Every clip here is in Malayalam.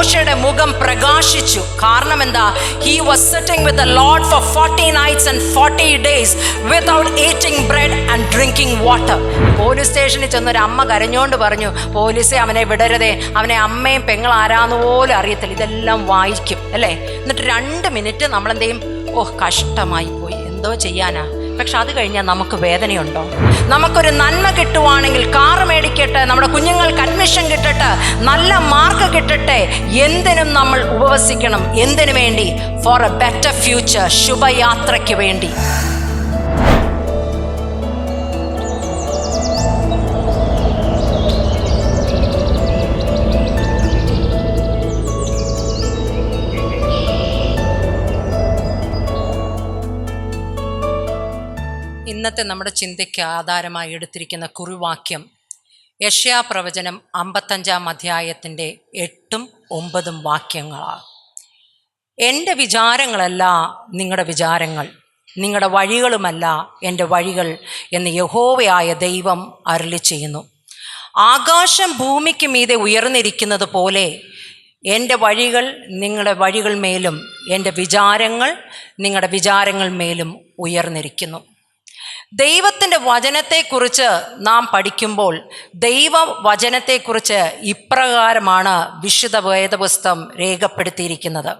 മോശയുടെ മുഖം പ്രകാശിച്ചു. കാരണം എന്താ? He was sitting with the Lord four 40 nights and 40 days without eating bread and drinking water. Police സ്റ്റേഷനിൽ ചെന്നൊരു അമ്മ കരഞ്ഞുകൊണ്ട് പറഞ്ഞു, പോലീസെ അവനെ വിടരുതേ, അവനെ അമ്മയും പെങ്ങൾ ആരാന്ന് പോലും അറിയത്തില്ല. ഇതെല്ലാം വായിക്കും അല്ലേ? എന്നിട്ട് 2 മിനിറ്റ് നമ്മളെന്ത് ചെയ്യും? ഓഹ് കഷ്ടമായി പോയി, എന്തോ ചെയ്യാനാ. പക്ഷെ അത് കഴിഞ്ഞാൽ നമുക്ക് വേദനയുണ്ടോ? നമുക്കൊരു നന്മ കിട്ടുവാണെങ്കിൽ കാറ് മേടിക്കട്ടെ, നമ്മുടെ കുഞ്ഞുങ്ങൾക്ക് അഡ്മിഷൻ കിട്ടട്ടെ, നല്ല മാർക്ക് കിട്ടട്ടെ, എന്തിനും നമ്മൾ ഉപവസിക്കണം. എന്തിനു വേണ്ടി? ഫോർ എ ബെറ്റർ ഫ്യൂച്ചർ, ശുഭയാത്രയ്ക്ക് വേണ്ടി. ഇന്നത്തെ നമ്മുടെ ചിന്തയ്ക്ക് ആധാരമായി എടുത്തിരിക്കുന്ന കുറിവാക്യം യെശയ്യാ പ്രവചനം 55-ാം അധ്യായത്തിൻ്റെ 8ഉം 9ഉം വാക്യങ്ങളാണ്. എൻ്റെ വിചാരങ്ങളല്ല നിങ്ങളുടെ വിചാരങ്ങൾ, നിങ്ങളുടെ വഴികളുമല്ല എൻ്റെ വഴികൾ എന്ന് യഹോവയായ ദൈവം അരുളി ചെയ്യുന്നു. ആകാശം ഭൂമിക്ക് മീതെ ഉയർന്നിരിക്കുന്നത് പോലെ എൻ്റെ വഴികൾ നിങ്ങളുടെ വഴികൾ മേലും എൻ്റെ വിചാരങ്ങൾ നിങ്ങളുടെ വിചാരങ്ങൾ മേലും ഉയർന്നിരിക്കുന്നു. ദൈവത്തിൻ്റെ വചനത്തെക്കുറിച്ച് നാം പഠിക്കുമ്പോൾ ദൈവവചനത്തെക്കുറിച്ച് ഇപ്രകാരമാണ് വിശുദ്ധ വേദപുസ്തകം രേഖപ്പെടുത്തിയിരിക്കുന്നത്.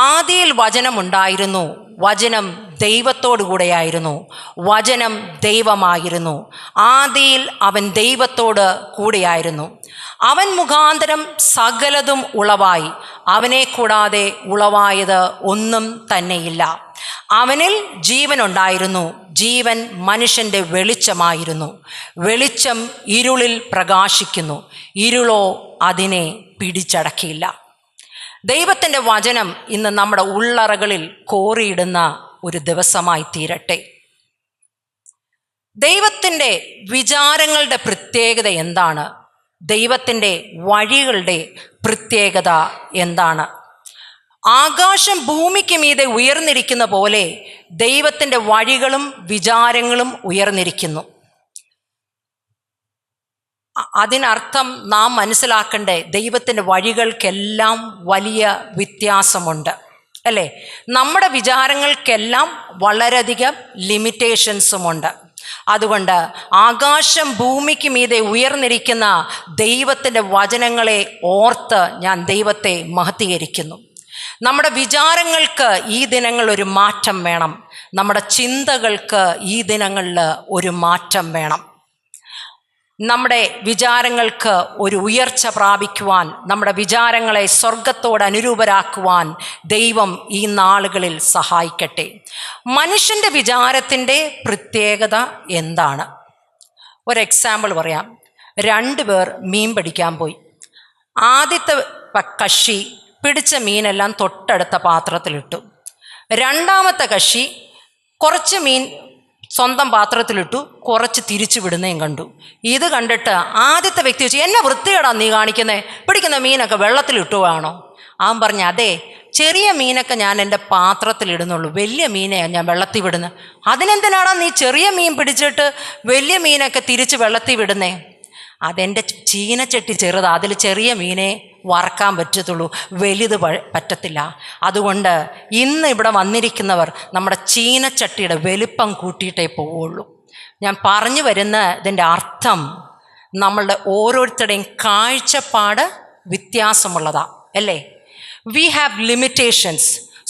ആദിയിൽ വചനമുണ്ടായിരുന്നു, വചനം ദൈവത്തോടു കൂടെയായിരുന്നു, വചനം ദൈവമായിരുന്നു, ആദിയിൽ അവൻ ദൈവത്തോട് കൂടെയായിരുന്നു. അവൻ മുഖാന്തരം സകലതും ഉളവായി, അവനെ കൂടാതെ ഉളവായത് ഒന്നും തന്നെയില്ല. അവനിൽ ജീവനുണ്ടായിരുന്നു, ജീവൻ മനുഷ്യൻ്റെ വെളിച്ചമായിരുന്നു. വെളിച്ചം ഇരുളിൽ പ്രകാശിക്കുന്നു, ഇരുളോ അതിനെ പിടിച്ചടക്കിയില്ല. ദൈവത്തിൻ്റെ വചനം ഇന്ന് നമ്മുടെ ഉള്ളറകളിൽ കോറിയിടുന്ന ഒരു ദിവസമായി തീരട്ടെ. ദൈവത്തിൻ്റെ വിചാരങ്ങളുടെ പ്രത്യേകത എന്താണ്? ദൈവത്തിൻ്റെ വഴികളുടെ പ്രത്യേകത എന്താണ്? ആകാശം ഭൂമിക്ക് മീതെ ഉയർന്നിരിക്കുന്ന പോലെ ദൈവത്തിൻ്റെ വഴികളും വിചാരങ്ങളും ഉയർന്നിരിക്കുന്നു. അതിനർത്ഥം നാം മനസ്സിലാക്കണ്ടേ, ദൈവത്തിൻ്റെ വഴികൾക്കെല്ലാം വലിയ വ്യത്യാസമുണ്ട് അല്ലേ? നമ്മുടെ വിചാരങ്ങൾക്കെല്ലാം വളരെയധികം ലിമിറ്റേഷൻസുമുണ്ട്. അതുകൊണ്ട് ആകാശം ഭൂമിക്ക് മീതെ ഉയർന്നിരിക്കുന്ന ദൈവത്തിൻ്റെ വചനങ്ങളെ ഓർത്ത് ഞാൻ ദൈവത്തെ മഹത്വീകരിക്കുന്നു. നമ്മുടെ വിചാരങ്ങൾക്ക് ഈ ദിനങ്ങളിൽ ഒരു മാറ്റം വേണം. നമ്മുടെ ചിന്തകൾക്ക് ഈ ദിനങ്ങളിൽ ഒരു മാറ്റം വേണം. നമ്മുടെ വിചാരങ്ങൾക്ക് ഒരു ഉയർച്ച പ്രാപിക്കുവാൻ, നമ്മുടെ വിചാരങ്ങളെ സ്വർഗത്തോട് അനുരൂപരാക്കുവാൻ ദൈവം ഈ നാളുകളിൽ സഹായിക്കട്ടെ. മനുഷ്യൻ്റെ വിചാരത്തിൻ്റെ പ്രത്യേകത എന്താണ്? ഒരു എക്സാമ്പിൾ പറയാം. 2 പേർ മീൻ പിടിക്കാൻ പോയി. ആദ്യത്തെ കക്ഷി പിടിച്ച മീനെല്ലാം തൊട്ടടുത്ത പാത്രത്തിലിട്ടു. രണ്ടാമത്തെ കക്ഷി കുറച്ച് മീൻ സ്വന്തം പാത്രത്തിലിട്ടു, കുറച്ച് തിരിച്ചു വിടുന്നതും കണ്ടു. ഇത് കണ്ടിട്ട് ആദ്യത്തെ വ്യക്തി വെച്ച്, എന്നെ വൃത്തികേടാ നീ കാണിക്കുന്നത്, പിടിക്കുന്ന മീനൊക്കെ വെള്ളത്തിലിട്ടുവാണോ? അവൻ പറഞ്ഞു, അതെ, ചെറിയ മീനൊക്കെ ഞാൻ എൻ്റെ പാത്രത്തിലിടുന്നുള്ളൂ, വലിയ മീനെയാണ് ഞാൻ വെള്ളത്തിൽ വിടുന്നത്. അതിനെന്തിനാണോ നീ ചെറിയ മീൻ പിടിച്ചിട്ട് വലിയ മീനൊക്കെ തിരിച്ച് വെള്ളത്തിൽ വിടുന്നേ? അതെൻ്റെ ചീനച്ചട്ടി ചെറുതാണ്, അതിൽ ചെറിയ മീനെ വറക്കാൻ പറ്റത്തുള്ളൂ, വലുത് പറ്റത്തില്ല. അതുകൊണ്ട് ഇന്ന് ഇവിടെ വന്നിരിക്കുന്നവർ നമ്മുടെ ചീനച്ചട്ടിയുടെ വലിപ്പം കൂട്ടിയിട്ടേ പോവുള്ളൂ. ഞാൻ പറഞ്ഞു വരുന്ന ഇതിൻ്റെ അർത്ഥം, നമ്മളുടെ ഓരോരുത്തരുടെയും കാഴ്ചപ്പാട് വ്യത്യാസമുള്ളതാണ് അല്ലേ? We have limitations.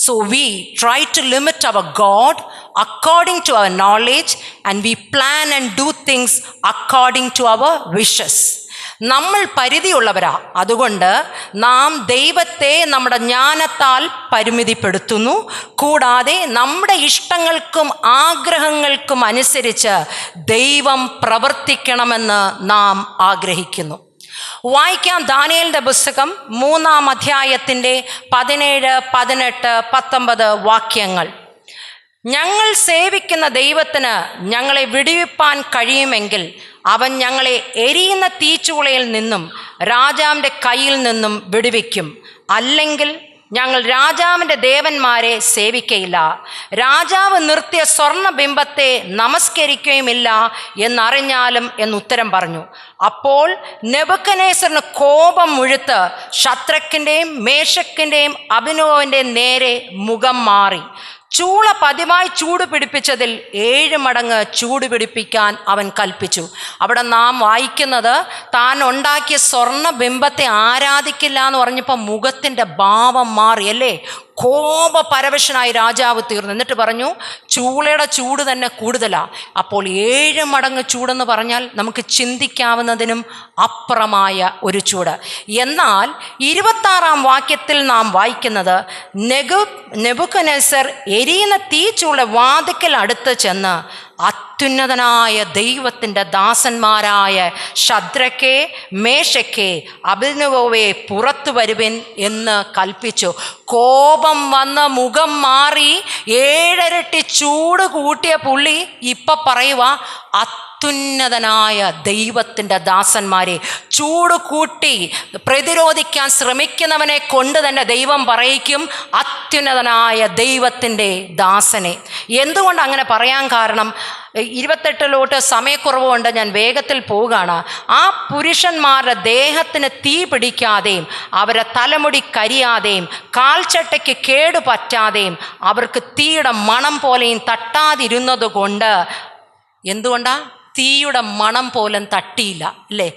So we try to limit our God according to our knowledge, and we plan and do things according to our wishes. നമ്മൾ പരിധിയുള്ളവരാ. അതുകൊണ്ട് നാം ദൈവത്തെ നമ്മുടെ ജ്ഞാനത്താൽ പരിമിതിപ്പെടുത്തുന്നു. കൂടാതെ നമ്മുടെ ഇഷ്ടങ്ങൾക്കും ആഗ്രഹങ്ങൾക്കും അനുസരിച്ച് ദൈവം പ്രവർത്തിക്കണമെന്ന് നാം ആഗ്രഹിക്കുന്നു. വായിക്കാം ദാനിയേലിൻ്റെ പുസ്തകം 3-ാം അധ്യായത്തിൻ്റെ 17, 18, 19 വാക്യങ്ങൾ. ഞങ്ങൾ സേവിക്കുന്ന ദൈവത്തിന് ഞങ്ങളെ വിടുവിപ്പാൻ കഴിയുമെങ്കിൽ അവൻ ഞങ്ങളെ എരിയുന്ന തീച്ചുളയിൽ നിന്നും രാജാവിൻ്റെ കയ്യിൽ നിന്നും വിടുവിക്കും. അല്ലെങ്കിൽ ഞങ്ങൾ രാജാവിൻ്റെ ദേവന്മാരെ സേവിക്കയില്ല, രാജാവ് നിർത്തിയ സ്വർണബിംബത്തെ നമസ്കരിക്കുകയുമില്ല എന്നറിഞ്ഞാലും എന്നുത്തരം പറഞ്ഞു. അപ്പോൾ നെബൂഖദ്നേസറിന് കോപം മുഴുത്ത് ശദ്രക്കിൻ്റെയും മേശക്കിൻ്റെയും അബേദ്നെഗോവിൻ്റെയും നേരെ മുഖം മാറി. ചൂള പതിവായി ചൂട് പിടിപ്പിച്ചതിൽ 7 മടങ്ങ് ചൂട് പിടിപ്പിക്കാൻ അവൻ കൽപ്പിച്ചു. അവിടെ നാം വായിക്കുന്നത്, താൻ ഉണ്ടാക്കിയ സ്വർണബിംബത്തെ ആരാധിക്കില്ല എന്ന് പറഞ്ഞപ്പോൾ മുഖത്തിൻ്റെ ഭാവം മാറി അല്ലേ. കോപപരവശനായി രാജാവ് തീർന്നു. എന്നിട്ട് പറഞ്ഞു, ചൂളയുടെ ചൂട് തന്നെ കൂടുതലാ. അപ്പോൾ 7 മടങ്ങ് ചൂടെന്ന് പറഞ്ഞാൽ നമുക്ക് ചിന്തിക്കാവുന്നതിനും അപ്പുറമായ ഒരു ചൂട്. എന്നാൽ 26-ാം വാക്യത്തിൽ നാം വായിക്കുന്നത്, നെബൂഖദ്നേസർ എരിയുന്ന തീച്ചൂള വാതിക്കൽ അടുത്ത് ചെന്ന് അത്യുന്നതനായ ദൈവത്തിൻ്റെ ദാസന്മാരായ ശദ്രക്കെ, മേശക്കെ, അബേദ്നെഗോവേ പുറത്തു വരുവിൻ എന്ന് കൽപ്പിച്ചു. കോപം വന്ന് മുഖം മാറി 7 ഇരട്ടി ചൂട് കൂട്ടിയ പുള്ളി ഇപ്പം പറയുക, അത്യുന്നതനായ ദൈവത്തിൻ്റെ ദാസന്മാരെ. ചൂട് കൂട്ടി പ്രതിരോധിക്കാൻ ശ്രമിക്കുന്നവനെ കൊണ്ട് തന്നെ ദൈവം പറയിക്കും, അത്യുന്നതനായ ദൈവത്തിൻ്റെ ദാസനെ. എന്തുകൊണ്ട് അങ്ങനെ പറയാൻ കാരണം, 28 സമയക്കുറവുകൊണ്ട് ഞാൻ വേഗത്തിൽ പോവുകയാണ്. ആ പുരുഷന്മാരുടെ ദേഹത്തിന് തീ പിടിക്കാതെയും അവരെ തലമുടി കരിയാതെയും കാൽച്ചട്ടയ്ക്ക് കേടുപറ്റാതെയും അവർക്ക് തീയുടെ മണം പോലെയും തട്ടാതിരുന്നത് കൊണ്ട്, എന്തുകൊണ്ടാ? തീയുടെ മണം പോലും തട്ടിയില്ല അല്ലേ.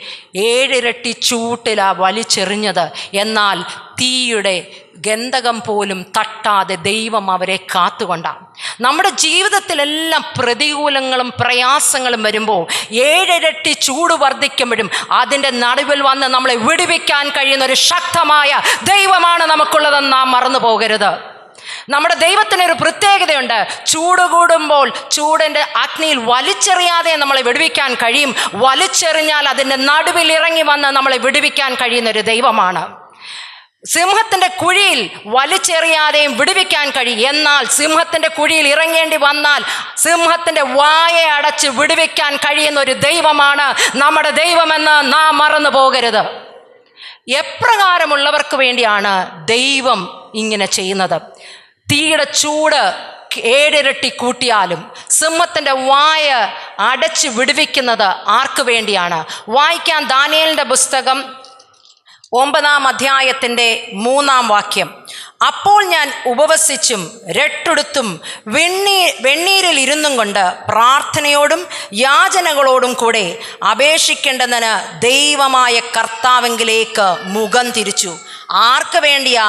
7 ഇരട്ടി ചൂട്ടിലാണ് വലിച്ചെറിഞ്ഞത്. എന്നാൽ തീയുടെ ഗന്ധകം പോലും തട്ടാതെ ദൈവം അവരെ കാത്തുകൊണ്ടാണ്. നമ്മുടെ ജീവിതത്തിലെല്ലാം പ്രതികൂലങ്ങളും പ്രയാസങ്ങളും വരുമ്പോൾ 7 ഇരട്ടി ചൂട് വർദ്ധിക്കുമ്പോഴും അതിൻ്റെ നടുവിൽ വന്ന് നമ്മളെ വിടുവിക്കാൻ കഴിയുന്ന ഒരു ശക്തമായ ദൈവമാണ് നമുക്കുള്ളതെന്ന് നാം മറന്നു പോകരുത്. നമ്മുടെ ദൈവത്തിനൊരു പ്രത്യേകതയുണ്ട്. ചൂട് കൂടുമ്പോൾ ചൂടിൻ്റെ അഗ്നിയിൽ വലിച്ചെറിയാതെ നമ്മളെ വിടുവിക്കാൻ കഴിയും. വലിച്ചെറിഞ്ഞാൽ അതിൻ്റെ നടുവിൽ ഇറങ്ങി വന്ന് നമ്മളെ വിടുവിക്കാൻ കഴിയുന്നൊരു ദൈവമാണ്. സിംഹത്തിൻ്റെ കുഴിയിൽ വലിച്ചെറിയാതെയും വിടുവിക്കാൻ കഴിയും. എന്നാൽ സിംഹത്തിൻ്റെ കുഴിയിൽ ഇറങ്ങേണ്ടി വന്നാൽ സിംഹത്തിൻ്റെ വായെ അടച്ച് വിടുവിക്കാൻ കഴിയുന്ന ഒരു ദൈവമാണ് നമ്മുടെ ദൈവമെന്ന് നാം മറന്നു പോകരുത്. എപ്രകാരമുള്ളവർക്ക് വേണ്ടിയാണ് ദൈവം ഇങ്ങനെ ചെയ്യുന്നത്? തീയുടെ ചൂട് 7 ഇരട്ടി കൂട്ടിയാലും സിംഹത്തിൻ്റെ വായ അടച്ച് വിടുവിക്കുന്നത് ആർക്ക് വേണ്ടിയാണ്? വായിക്കാൻ ദാനിയേലിൻ്റെ പുസ്തകം 9-ാം അധ്യായത്തിൻ്റെ 3-ാം വാക്യം. അപ്പോൾ ഞാൻ ഉപവസിച്ചും രട്ടെടുത്തും വെണ്ണീരിൽ ഇരുന്നും കൊണ്ട് പ്രാർത്ഥനയോടും യാചനകളോടും കൂടെ അപേക്ഷിക്കേണ്ടതിന് ദൈവമായ കർത്താവിലേക്ക് മുഖം തിരിച്ചു. ആർക്ക് വേണ്ടിയാ?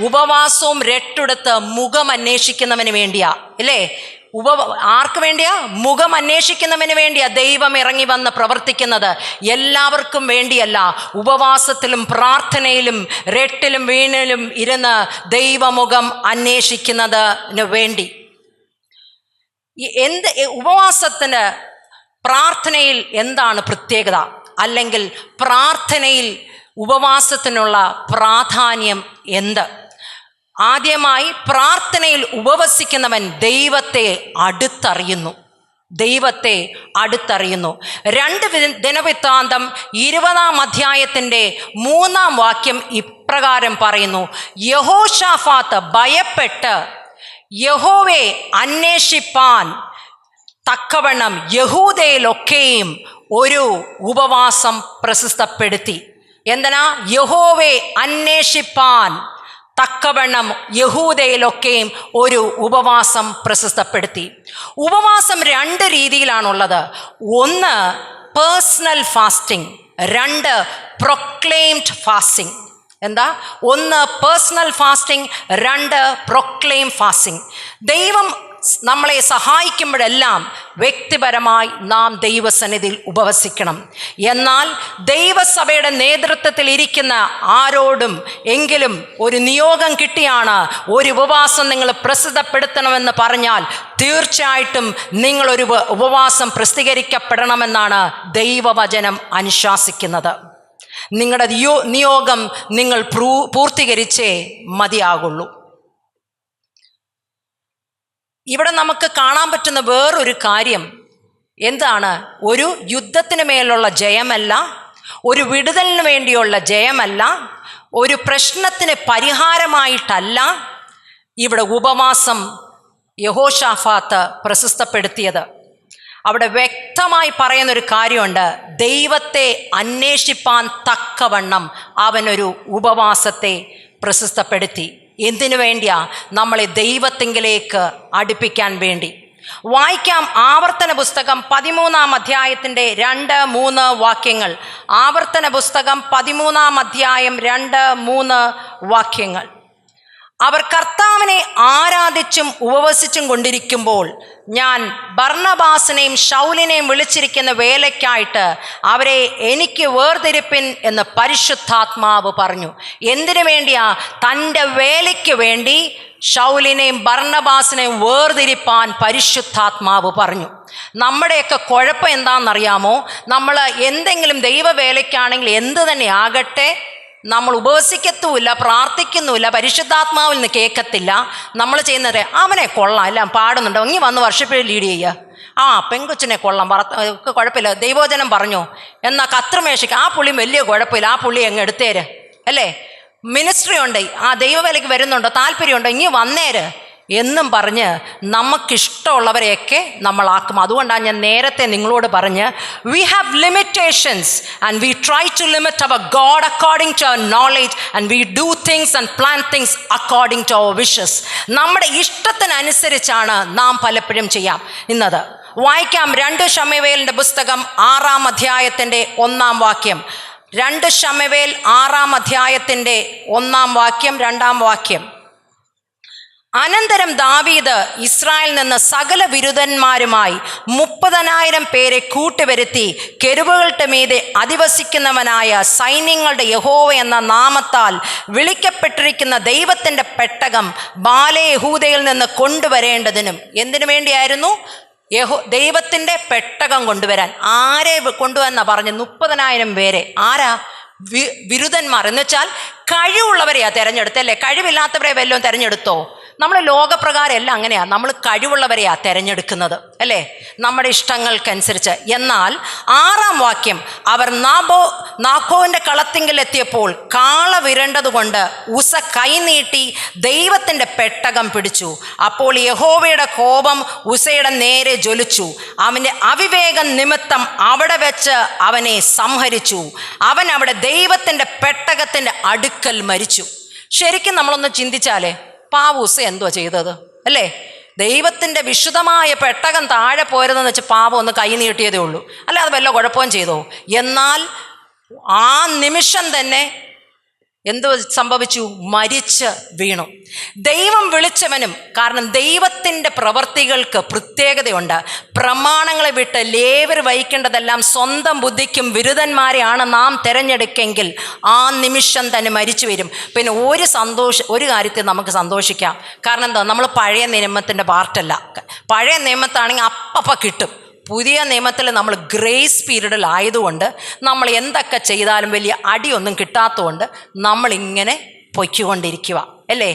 ഉപവാസവും രട്ടെടുത്ത് മുഖം അന്വേഷിക്കുന്നവന് വേണ്ടിയാ അല്ലേ. ആർക്ക് വേണ്ടിയാ? മുഖം അന്വേഷിക്കുന്നവന് വേണ്ടിയാ ദൈവം ഇറങ്ങി വന്ന് പ്രവർത്തിക്കുന്നത്. എല്ലാവർക്കും വേണ്ടിയല്ല. ഉപവാസത്തിലും പ്രാർത്ഥനയിലും രട്ടിലും വീണിലും ഇരുന്ന് ദൈവമുഖം അന്വേഷിക്കുന്നതിന് വേണ്ടി. ഉപവാസത്തിന് പ്രാർത്ഥനയിൽ എന്താണ് പ്രത്യേകത? അല്ലെങ്കിൽ പ്രാർത്ഥനയിൽ ഉപവാസത്തിനുള്ള പ്രാധാന്യം എന്ത്? ആദ്യമായി, പ്രാർത്ഥനയിൽ ഉപവസിക്കുന്നവൻ ദൈവത്തെ അടുത്തറിയുന്നു. 2 ദിനവൃത്താന്തം 20-ാം അധ്യായത്തിൻ്റെ 3-ാം വാക്യം ഇപ്രകാരം പറയുന്നു, യഹോശാഫാത്ത് ഭയപ്പെട്ട് യഹോവയെ അന്വേഷിപ്പാൻ തക്കവണ്ണം യഹൂദയിലൊക്കെയും ഒരു ഉപവാസം പ്രസിദ്ധപ്പെടുത്തി. എന്തിനാ? യഹോവയെ അന്വേഷിപ്പാൻ തക്കവണ്ണം യഹൂദയിലൊക്കെയും ഒരു ഉപവാസം പ്രസിദ്ധപ്പെടുത്തി. ഉപവാസം 2 രീതിയിലാണുള്ളത്. 1 പേഴ്സണൽ ഫാസ്റ്റിംഗ്, 2 പ്രൊക്ലെയിംഡ് ഫാസ്റ്റിംഗ്. എന്താ? 1 പേഴ്സണൽ ഫാസ്റ്റിംഗ്, 2 പ്രൊക്ലെയിം ഫാസ്റ്റിംഗ്. ദൈവം നമ്മളെ സഹായിക്കുമ്പോഴെല്ലാം വ്യക്തിപരമായി നാം ദൈവസന്നിധിയിൽ ഉപവസിക്കണം. എന്നാൽ ദൈവസഭയുടെ നേതൃത്വത്തിൽ ഇരിക്കുന്ന ആരോടും എങ്കിലും ഒരു നിയോഗം കിട്ടിയാണ് ഒരു ഉപവാസം നിങ്ങൾ പ്രസിദ്ധപ്പെടുത്തണമെന്ന് പറഞ്ഞാൽ തീർച്ചയായിട്ടും നിങ്ങളൊരു ഉപവാസം പ്രസിദ്ധീകരിക്കപ്പെടണമെന്നാണ് ദൈവവചനം അനുശാസിക്കുന്നത്. നിങ്ങളുടെ നിയോഗം നിങ്ങൾ പൂർത്തീകരിച്ചേ മതിയാകുള്ളൂ. ഇവിടെ നമുക്ക് കാണാൻ പറ്റുന്ന വേറൊരു കാര്യം എന്താണ്? ഒരു യുദ്ധത്തിന് മേലുള്ള ജയമല്ല, ഒരു വിടുതലിന് വേണ്ടിയുള്ള ജയമല്ല, ഒരു പ്രശ്നത്തിന് പരിഹാരമായിട്ടല്ല ഇവിടെ ഉപവാസം യഹോശാഫാത്ത് പ്രശസ്തപ്പെടുത്തിയത്. അവിടെ വ്യക്തമായി പറയുന്നൊരു കാര്യമുണ്ട്, ദൈവത്തെ അന്വേഷിപ്പാൻ തക്കവണ്ണം അവനൊരു ഉപവാസത്തെ പ്രശസ്തപ്പെടുത്തി. എന്തിനു വേണ്ടിയാ? നമ്മളെ ദൈവത്തിങ്കിലേക്ക് അടുപ്പിക്കാൻ വേണ്ടി. വായിക്കാം ആവർത്തന പുസ്തകം 13-ാം അധ്യായത്തിൻ്റെ 2-3 വാക്യങ്ങൾ. ആവർത്തന പുസ്തകം 13-ാം അധ്യായം 2-3 വാക്യങ്ങൾ. അവർ കർത്താവിനെ ആരാധിച്ചും ഉപവസിച്ചും കൊണ്ടിരിക്കുമ്പോൾ ഞാൻ ബർന്നബാസിനെയും ശൗലിനെയും വിളിച്ചിരിക്കുന്ന വേലയ്ക്കായിട്ട് അവരെ എനിക്ക് വേർതിരിപ്പിൻ എന്ന് പരിശുദ്ധാത്മാവ് പറഞ്ഞു. എന്തിനു വേണ്ടിയാ? തൻ്റെ വേലയ്ക്ക് വേണ്ടി ശൗലിനെയും ബർന്നബാസിനെയും വേർതിരിപ്പാൻ പരിശുദ്ധാത്മാവ് പറഞ്ഞു. നമ്മുടെയൊക്കെ കുഴപ്പം എന്താണെന്നറിയാമോ? നമ്മൾ എന്തെങ്കിലും ദൈവവേലയ്ക്കാണെങ്കിൽ എന്ത് തന്നെ ആകട്ടെ, നമ്മൾ ഉപവസിക്കത്തുമില്ല, പ്രാർത്ഥിക്കുന്നുമില്ല, പരിശുദ്ധാത്മാവിൽ നിന്ന് കേൾക്കത്തില്ല. നമ്മൾ ചെയ്യുന്നത് അവനെ കൊള്ളാം, എല്ലാം പാടുന്നുണ്ടോ, ഇങ്ങി വന്ന് വർഷിപ്പ് ലീഡ് ചെയ്യുക, പെങ്കൊച്ചിനെ കൊള്ളാം, കുഴപ്പമില്ല, ദൈവോചനം പറഞ്ഞു, എന്നാൽ കത്രിമേശയ്ക്ക് ആ പുള്ളി വലിയ കുഴപ്പമില്ല, ആ പുള്ളി അങ്ങ് എടുത്തേര്, അല്ലേ, മിനിസ്ട്രി ഉണ്ട്, ആ ദൈവവേലയ്ക്ക് വരുന്നുണ്ടോ, താല്പര്യമുണ്ടോ, ഇങ്ങി വന്നേര് എന്നും പറഞ്ഞ് നമുക്കിഷ്ടമുള്ളവരെയൊക്കെ നമ്മളാക്കും. അതുകൊണ്ടാണ് ഞാൻ നേരത്തെ നിങ്ങളോട് പറഞ്ഞ്, we have limitations and we try to limit our God according to our knowledge and we do things and plan things according to our wishes. നമ്മുടെ ഇഷ്ടത്തിനനുസരിച്ചാണ് നാം പലപ്പോഴും ചെയ്യാം ഇന്നത്. വായിക്കാം 2 ശമൂവേലിൻ്റെ പുസ്തകം 6-ാം അധ്യായത്തിൻ്റെ 1-ാം വാക്യം. 2 ശമൂവേൽ 6-ാം അധ്യായത്തിൻ്റെ 1-ാം വാക്യം, 2-ാം വാക്യം. അനന്തരം ദാവീദ് ഇസ്രായേലിൽ നിന്ന് സകല വിരുദ്ധന്മാരുമായി 30,000 പേരെ കൂട്ടുവരുത്തി കെരൂബുകളുടെ മീതെ അധിവസിക്കുന്നവനായ സൈന്യങ്ങളുടെ യഹോവ എന്ന നാമത്താൽ വിളിക്കപ്പെട്ടിരിക്കുന്ന ദൈവത്തിൻ്റെ പെട്ടകം ബാലെ യഹൂദയിൽ നിന്ന് കൊണ്ടുവരേണ്ടതിനും. എന്തിനു വേണ്ടിയായിരുന്നു? ദൈവത്തിൻ്റെ പെട്ടകം കൊണ്ടുവരാൻ. ആരെ കൊണ്ടുവന്നാ പറഞ്ഞ്? 30,000 പേരെ. ആരാ? വിരുദ്ധന്മാർ എന്ന് വെച്ചാൽ കഴിവുള്ളവരെയാ തിരഞ്ഞെടുത്തല്ലേ. കഴിവില്ലാത്തവരെ വല്ലതും തിരഞ്ഞെടുത്തോ? നമ്മൾ ലോകപ്രകാരം എല്ലാം അങ്ങനെയാണ്, നമ്മൾ കഴിവുള്ളവരെയാ തിരഞ്ഞെടുക്കുന്നത്, അല്ലേ, നമ്മുടെ ഇഷ്ടങ്ങൾക്കനുസരിച്ച്. എന്നാൽ 6-ാം വാക്യം, അവർ നാക്കോവിൻ്റെ കളത്തിങ്കിലെത്തിയപ്പോൾ കാള വിരണ്ടതുകൊണ്ട് ഉസ കൈനീട്ടി ദൈവത്തിൻ്റെ പെട്ടകം പിടിച്ചു. അപ്പോൾ യഹോവയുടെ കോപം ഉസയുടെ നേരെ ജ്വലിച്ചു. അവൻ്റെ അവിവേകം നിമിത്തം അവിടെ വെച്ച് അവനെ സംഹരിച്ചു. അവൻ അവിടെ ദൈവത്തിൻ്റെ പെട്ടകത്തിൻ്റെ അടുക്കൽ മരിച്ചു. ശരിക്കും നമ്മളൊന്ന് ചിന്തിച്ചാലേ, പാവൂസ എന്തുവാ ചെയ്തത്, അല്ലേ? ദൈവത്തിൻ്റെ വിശുദ്ധമായ പെട്ടകം താഴെ പോരുതെന്ന് വെച്ച് പാവം ഒന്ന് കൈ നീട്ടിയതേ ഉള്ളൂ, അല്ല അത് വല്ല കുഴപ്പവും ചെയ്തോ? എന്നാൽ ആ നിമിഷം തന്നെ എന്ത് സംഭവിച്ചു? മരിച്ച് വീണു. ദൈവം വിളിച്ചവനും, കാരണം ദൈവത്തിൻ്റെ പ്രവൃത്തികൾക്ക് പ്രത്യേകതയുണ്ട്. പ്രമാണങ്ങളെ വിട്ട് ലേവർ വഹിക്കേണ്ടതെല്ലാം സ്വന്തം ബുദ്ധിക്കും വിരുദ്ധന്മാരെയാണ് നാം തിരഞ്ഞെടുക്കെങ്കിൽ ആ നിമിഷം തന്നെ മരിച്ചു വരും. പിന്നെ ഒരു കാര്യത്തിൽ നമുക്ക് സന്തോഷിക്കാം. കാരണം എന്താ? നമ്മൾ പഴയ നിയമത്തിൻ്റെ പാർട്ടല്ല. പഴയ നിയമത്താണെങ്കിൽ അപ്പപ്പം കിട്ടും. പുതിയ നിയമത്തിൽ നമ്മൾ ഗ്രേസ് പീരീഡിലായതുകൊണ്ട് നമ്മൾ എന്തൊക്കെ ചെയ്താലും വലിയ അടിയൊന്നും കിട്ടാത്തതുകൊണ്ട് നമ്മളിങ്ങനെ പൊയ്ക്കൊണ്ടിരിക്കുക, അല്ലേ?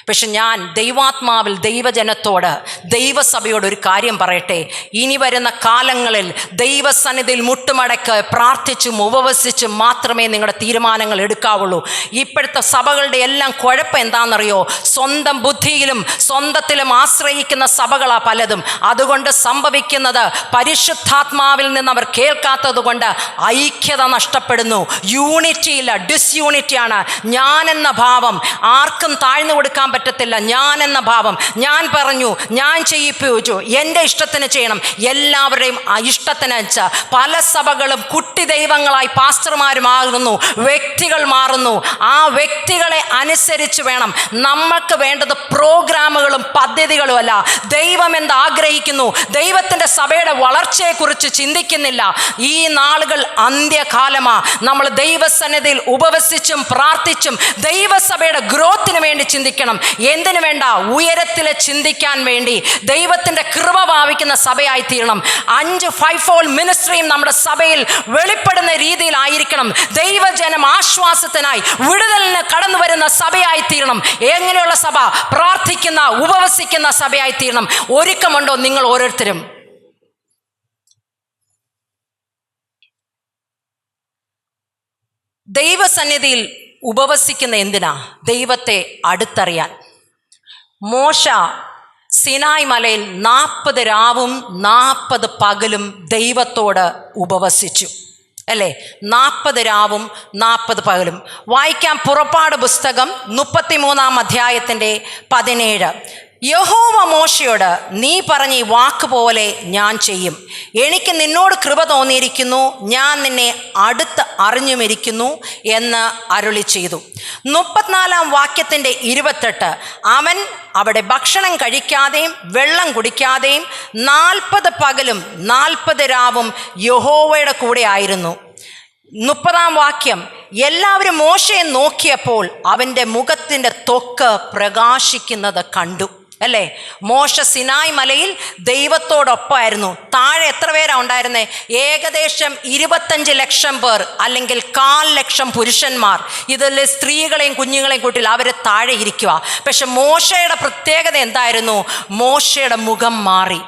പക്ഷെ ഞാൻ ദൈവാത്മാവിൽ ദൈവജനത്തോട്, ദൈവസഭയോട് ഒരു കാര്യം പറയട്ടെ. ഇനി വരുന്ന കാലങ്ങളിൽ ദൈവസന്നിധിയിൽ മുട്ടുമടക്ക് പ്രാർത്ഥിച്ചും ഉപവസിച്ചും മാത്രമേ നിങ്ങളുടെ തീരുമാനങ്ങൾ എടുക്കാവുള്ളൂ. ഇപ്പോഴത്തെ സഭകളുടെ എല്ലാം കുഴപ്പം എന്താണെന്നറിയോ? സ്വന്തം ബുദ്ധിയിലും സ്വന്തത്തിലും ആശ്രയിക്കുന്ന സഭകളാ പലതും. അതുകൊണ്ട് സംഭവിക്കുന്നത്, പരിശുദ്ധാത്മാവിൽ നിന്ന് അവർ കേൾക്കാത്തത് കൊണ്ട് ഐക്യത നഷ്ടപ്പെടുന്നു. യൂണിറ്റി ഇല്ല, ഡിസ്യൂണിറ്റിയാണ്. ഞാനെന്ന ഭാവം ആർക്കും താഴ്ന്നു കൊടുക്കാൻ പറ്റത്തില്ല. ഞാൻ എന്ന ഭാവം, ഞാൻ പറഞ്ഞു, ഞാൻ ചെയ്യിപ്പിച്ചു, എൻ്റെ ഇഷ്ടത്തിന് ചെയ്യണം, എല്ലാവരുടെയും ഇഷ്ടത്തിന് വെച്ച് പല സഭകളും കുട്ടി ദൈവങ്ങളായി പാസ്റ്റർമാർ മാറുന്നു, വ്യക്തികൾ മാറുന്നു. ആ വ്യക്തികളെ അനുസരിച്ച് വേണം. നമ്മൾക്ക് വേണ്ടത് പ്രോഗ്രാമുകളും പദ്ധതികളും അല്ല. ദൈവം എന്ത് ആഗ്രഹിക്കുന്നു? ദൈവത്തിൻ്റെ സഭയുടെ വളർച്ചയെക്കുറിച്ച് ചിന്തിക്കുന്നില്ല. ഈ നാളുകൾ അന്ത്യകാലമാ. നമ്മൾ ദൈവസന്നിധിയിൽ ഉപവസിച്ചും പ്രാർത്ഥിച്ചും ദൈവസഭയുടെ ഗ്രോത്തിന് വേണ്ടി ചിന്തിക്കണം. എന്തിനു വേണ്ട? ഉയരത്തിലെ ചിന്തിക്കാൻ വേണ്ടി ദൈവത്തിൻ്റെ കൃപ ഭാവിക്കുന്ന സഭയായി തീരണം. 5 5-fold മിനിസ്ട്രിയും നമ്മുടെ സഭയിൽ വെളിപ്പെടുന്ന രീതിയിലായിരിക്കണം. ദൈവജനം ആശ്വാസത്തിനായി വിടുതലിന് കടന്നു വരുന്ന സഭയായി തീരണം. എങ്ങനെയുള്ള സഭ? പ്രാർത്ഥിക്കുന്ന, ഉപവസിക്കുന്ന സഭയായി തീരണം. ഒരുക്കമുണ്ടോ നിങ്ങൾ ഓരോരുത്തരും? ദൈവസന്നിധിയിൽ ഉപവസിക്കുന്ന എന്തിനാ? ദൈവത്തെ അടുത്തറിയാൻ. മോശ സിനായ് മലയിൽ 40 രാവും 40 പകലും ദൈവത്തോട് ഉപവസിച്ചു, അല്ലേ? 40 രാവും 40 പകലും. വായിക്കാം പുറപ്പാട് പുസ്തകം 33-ാം അധ്യായത്തിൻ്റെ 17. യഹോവ മോശയോട്, നീ പറഞ്ഞ ഈ വാക്ക് പോലെ ഞാൻ ചെയ്യും. എനിക്ക് നിന്നോട് കൃപ തോന്നിയിരിക്കുന്നു, ഞാൻ നിന്നെ അടുത്ത് അറിഞ്ഞുമിരിക്കുന്നു എന്ന് അരുളി ചെയ്തു. 34-ാം വാക്യത്തിൻ്റെ 28. അവൻ അവിടെ ഭക്ഷണം കഴിക്കാതെയും വെള്ളം കുടിക്കാതെയും 40 പകലും 40 രാവും യഹോവയുടെ കൂടെ ആയിരുന്നു. 30-ാം വാക്യം. എല്ലാവരും മോശയെ നോക്കിയപ്പോൾ അവൻ്റെ മുഖത്തിൻ്റെ ത്വക്ക് പ്രകാശിക്കുന്നത് കണ്ടു, അല്ലേ? മോശ സിനായ് മലയിൽ ദൈവത്തോടൊപ്പമായിരുന്നു. താഴെ എത്ര പേരാ ഉണ്ടായിരുന്നേ? ഏകദേശം 25 ലക്ഷം പേർ, അല്ലെങ്കിൽ 1/4 ലക്ഷം പുരുഷന്മാർ. ഇതിൽ സ്ത്രീകളെയും കുഞ്ഞുങ്ങളെയും കൂട്ടിൽ അവർ താഴെ ഇരിക്കുക. പക്ഷെ മോശയുടെ പ്രത്യേകത എന്തായിരുന്നു? മോശയുടെ മുഖം മാറി,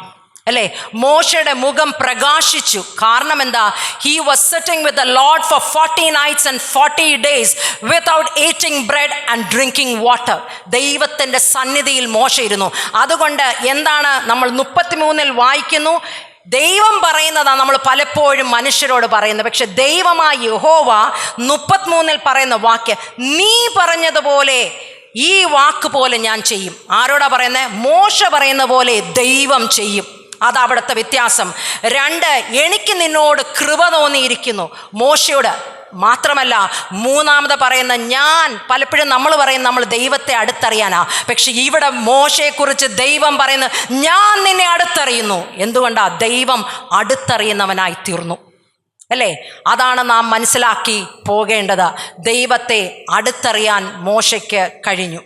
അല്ലേ? മോശയുടെ മുഖം പ്രകാശിച്ചു. കാരണം എന്താ? He was sitting with the Lord four 40 nights and 40 days without eating bread and drinking water. ദൈവത്തിൻ്റെ സന്നിധിയിൽ മോശ ഇരുന്നു. അതുകൊണ്ട് എന്താണ് നമ്മൾ 33-ൽ വായിക്കുന്നു? ദൈവം പറയുന്നതാണ് നമ്മൾ പലപ്പോഴും മനുഷ്യരോട് പറയുന്നത്. പക്ഷെ ദൈവമായ യഹോവ 33-ൽ പറയുന്ന വാക്യം, നീ പറഞ്ഞതുപോലെ ഈ വാക്ക് പോലെ ഞാൻ ചെയ്യും. ആരോടാ പറയുന്നത്? മോശ പറയുന്ന പോലെ ദൈവം ചെയ്യും. അതവിടുത്തെ വ്യത്യാസം. 2, എനിക്ക് നിന്നോട് കൃപ തോന്നിയിരിക്കുന്നു. മോശയോട് മാത്രമല്ല, 3-ാമത് പറയുന്ന ഞാൻ. പലപ്പോഴും നമ്മൾ പറയും നമ്മൾ ദൈവത്തെ അടുത്തറിയാനാ. പക്ഷെ ഇവിടെ മോശയെക്കുറിച്ച് ദൈവം പറയുന്നത്, ഞാൻ നിന്നെ അടുത്തറിയുന്നു. എന്തുകൊണ്ടാ? ദൈവം അടുത്തറിയുന്നവനായി തീർന്നു, അല്ലേ? അതാണ് നാം മനസ്സിലാക്കി പോകേണ്ടത്. ദൈവത്തെ അടുത്തറിയാൻ മോശയ്ക്ക് കഴിഞ്ഞു.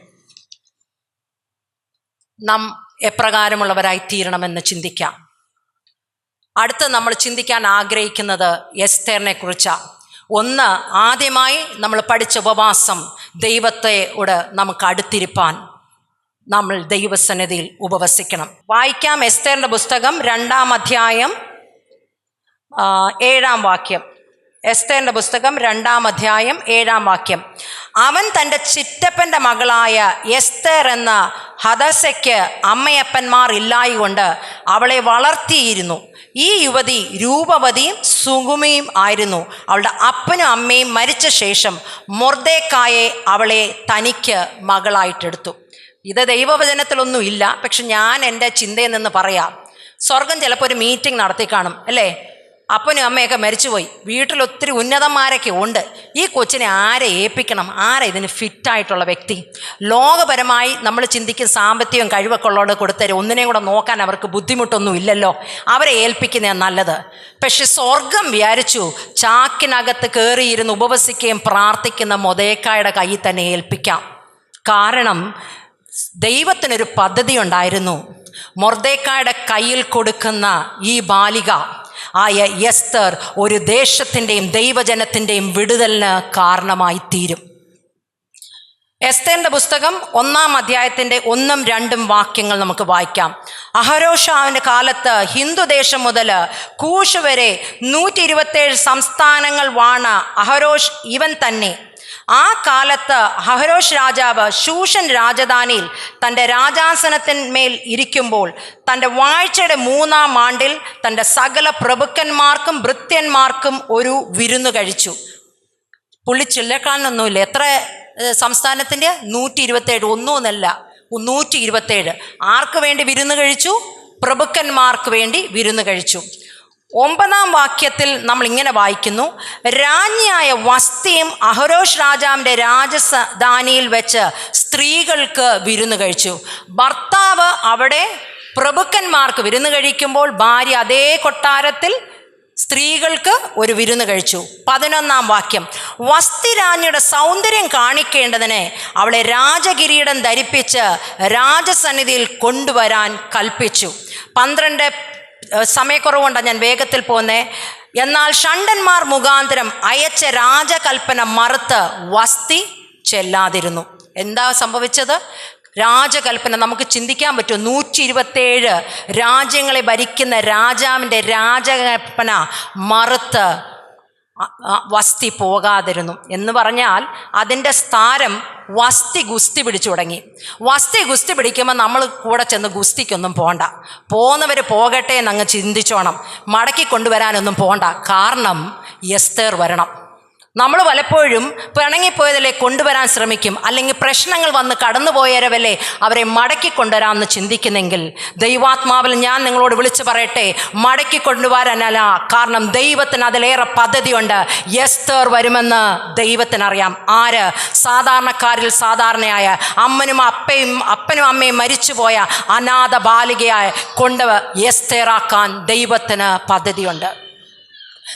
നാം എപ്രകാരമുള്ളവരായി തീരണമെന്ന് ചിന്തിക്കാം. അടുത്ത് നമ്മൾ ചിന്തിക്കാൻ ആഗ്രഹിക്കുന്നത് എസ്തേറിനെ കുറിച്ചാണ്. 1, ആദ്യമായി നമ്മൾ പഠിച്ച ഉപവാസം. ദൈവത്തോട് നമുക്ക് അടുത്തിരിപ്പാൻ നമ്മൾ ദൈവസന്നിധിയിൽ ഉപവസിക്കണം. വായിക്കാം എസ്തേറിൻ്റെ പുസ്തകം 2-ാം അധ്യായം 7-ാം വാക്യം. എസ്തേറിൻ്റെ പുസ്തകം 2-ാം അധ്യായം 7-ാം വാക്യം. അവൻ തൻ്റെ ചിറ്റപ്പൻ്റെ മകളായ എസ്തേർ എന്ന ഹദസയ്ക്ക് അമ്മയപ്പന്മാർ ഇല്ലായികൊണ്ട് അവളെ വളർത്തിയിരുന്നു. ഈ യുവതി രൂപവതിയും സുഗുമിയും ആയിരുന്നു. അവളുടെ അപ്പനും അമ്മയും മരിച്ച ശേഷം മൊർദെഖായെ അവളെ തനിക്ക് മകളായിട്ടെടുത്തു. ഇത് ദൈവവചനത്തിലൊന്നും ഇല്ല, പക്ഷെ ഞാൻ എൻ്റെ ചിന്തയിൽ നിന്ന് പറയാം. സ്വർഗം ചിലപ്പോൾ ഒരു മീറ്റിംഗ് നടത്തി കാണും, അല്ലേ? അപ്പനും അമ്മയൊക്കെ മരിച്ചുപോയി, വീട്ടിൽ ഒത്തിരി ഉന്നതന്മാരൊക്കെ ഉണ്ട്. ഈ കൊച്ചിനെ ആരെ ഏൽപ്പിക്കണം? ആരെ ഇതിന് ഫിറ്റായിട്ടുള്ള വ്യക്തി? ലോകപരമായി നമ്മൾ ചിന്തിക്കും സാമ്പത്തികവും കഴിവൊക്കെ ഉള്ളവരോട് കൊടുത്തരും, ഒന്നിനെയും കൂടെ നോക്കാൻ അവർക്ക് ബുദ്ധിമുട്ടൊന്നും ഇല്ലല്ലോ, അവരെ ഏൽപ്പിക്കുന്നതാണ് നല്ലത്. പക്ഷെ സ്വർഗം വിചാരിച്ചു ചാക്കിനകത്ത് കയറിയിരുന്ന് ഉപവസിക്കുകയും പ്രാർത്ഥിക്കുന്ന മൊർദെഖായുടെ കയ്യിൽ തന്നെ ഏൽപ്പിക്കാം. കാരണം ദൈവത്തിനൊരു പദ്ധതി ഉണ്ടായിരുന്നു. മൊർദെഖായുടെ കയ്യിൽ കൊടുക്കുന്ന ഈ ബാലിക ആയ എസ്തർ ഒരു ദേശത്തിൻ്റെയും ദൈവജനത്തിൻ്റെയും വിടുതലിന് കാരണമായി തീരും. എസ്തേറിൻ്റെ പുസ്തകം 1-ാം അധ്യായത്തിൻ്റെ 1-2 വാക്യങ്ങൾ നമുക്ക് വായിക്കാം. അഹരോഷാവിൻ്റെ കാലത്ത് ഹിന്ദുദേശം മുതൽ കൂഷ് വരെ 127 സംസ്ഥാനങ്ങൾ വാണ അഹരോഷ് ഇവൻ തന്നെ. ആ കാലത്ത് അഹരോഷ് രാജാവ് ശൂഷൻ രാജധാനിയിൽ തൻ്റെ രാജാസനത്തിന്മേൽ ഇരിക്കുമ്പോൾ തൻ്റെ വാഴ്ചയുടെ 3-ാം ആണ്ടിൽ തൻ്റെ സകല പ്രഭുക്കന്മാർക്കും ഭൃത്യന്മാർക്കും ഒരു വിരുന്ന് കഴിച്ചു. പുള്ളി ചില്ലക്കാരനൊന്നുമില്ല. എത്ര സംസ്ഥാനത്തിൻ്റെ? 127. ഒന്നുമല്ല, 127. ആർക്ക് വേണ്ടി വിരുന്ന് കഴിച്ചു? പ്രഭുക്കന്മാർക്ക് വേണ്ടി വിരുന്ന് കഴിച്ചു. 9-ാം വാക്യത്തിൽ നമ്മൾ ഇങ്ങനെ വായിക്കുന്നു, രാജ്ഞിയായ വസ്തിയും അഹരോഷ് രാജാവിൻ്റെ രാജധാനിയിൽ വെച്ച് സ്ത്രീകൾക്ക് വിരുന്ന് കഴിച്ചു. ഭർത്താവ് അവിടെ പ്രഭുക്കന്മാർക്ക് വിരുന്ന് കഴിക്കുമ്പോൾ ഭാര്യ അതേ കൊട്ടാരത്തിൽ സ്ത്രീകൾക്ക് ഒരു വിരുന്ന് കഴിച്ചു. 11-ാം വാക്യം. വസ്തി രാജ്ഞിയുടെ സൗന്ദര്യം കാണിക്കേണ്ടതിന് അവളെ രാജകിരീടം ധരിപ്പിച്ച് രാജസന്നിധിയിൽ കൊണ്ടുവരാൻ കൽപ്പിച്ചു. 12 സമയക്കുറവുകൊണ്ടാണ് ഞാൻ വേഗത്തിൽ പോന്നേ. എന്നാൽ ഷണ്ഡന്മാർ മുഖാന്തരം അയച്ച രാജകൽപ്പന മറുത്ത് വസ്തി ചെല്ലാതിരുന്നു. എന്താ സംഭവിച്ചത്? രാജകൽപ്പന നമുക്ക് ചിന്തിക്കാൻ പറ്റും. 127 രാജ്യങ്ങളെ ഭരിക്കുന്ന രാജാവിൻ്റെ രാജകൽപ്പന മറുത്ത് വസ്തി പോകാതിരുന്നു. എന്ന് പറഞ്ഞാൽ അതിൻ്റെ സ്ഥാനം വസ്തി ഗുസ്തി പിടിച്ചു തുടങ്ങി. വസ്തി ഗുസ്തി പിടിക്കുമ്പോൾ നമ്മൾ കൂടെ ചെന്ന് ഗുസ്തിക്കൊന്നും പോകണ്ട, പോകുന്നവർ പോകട്ടെ എന്നങ്ങ് ചിന്തിച്ചോണം, മടക്കി കൊണ്ടുവരാനൊന്നും പോകണ്ട. കാരണം എസ്തേർ വരണം. നമ്മൾ പലപ്പോഴും പിണങ്ങിപ്പോയതല്ലേ കൊണ്ടുവരാൻ ശ്രമിക്കും, അല്ലെങ്കിൽ പ്രശ്നങ്ങൾ വന്ന് കടന്നുപോയവരവല്ലേ അവരെ മടക്കി കൊണ്ടുവരാമെന്ന് ചിന്തിക്കുന്നെങ്കിൽ ദൈവാത്മാവിൽ ഞാൻ നിങ്ങളോട് വിളിച്ചു പറയട്ടെ, മടക്കി കൊണ്ടുവരാനല്ല. കാരണം ദൈവത്തിന് അതിലേറെ പദ്ധതിയുണ്ട്. എസ്തേർ വരുമെന്ന് ദൈവത്തിനറിയാം. ആര്? സാധാരണക്കാരിൽ സാധാരണയായ അപ്പനും അമ്മയും മരിച്ചുപോയ അനാഥ ബാലികയായ കൊണ്ട് എസ്തേറാക്കാൻ ദൈവത്തിന് പദ്ധതിയുണ്ട്.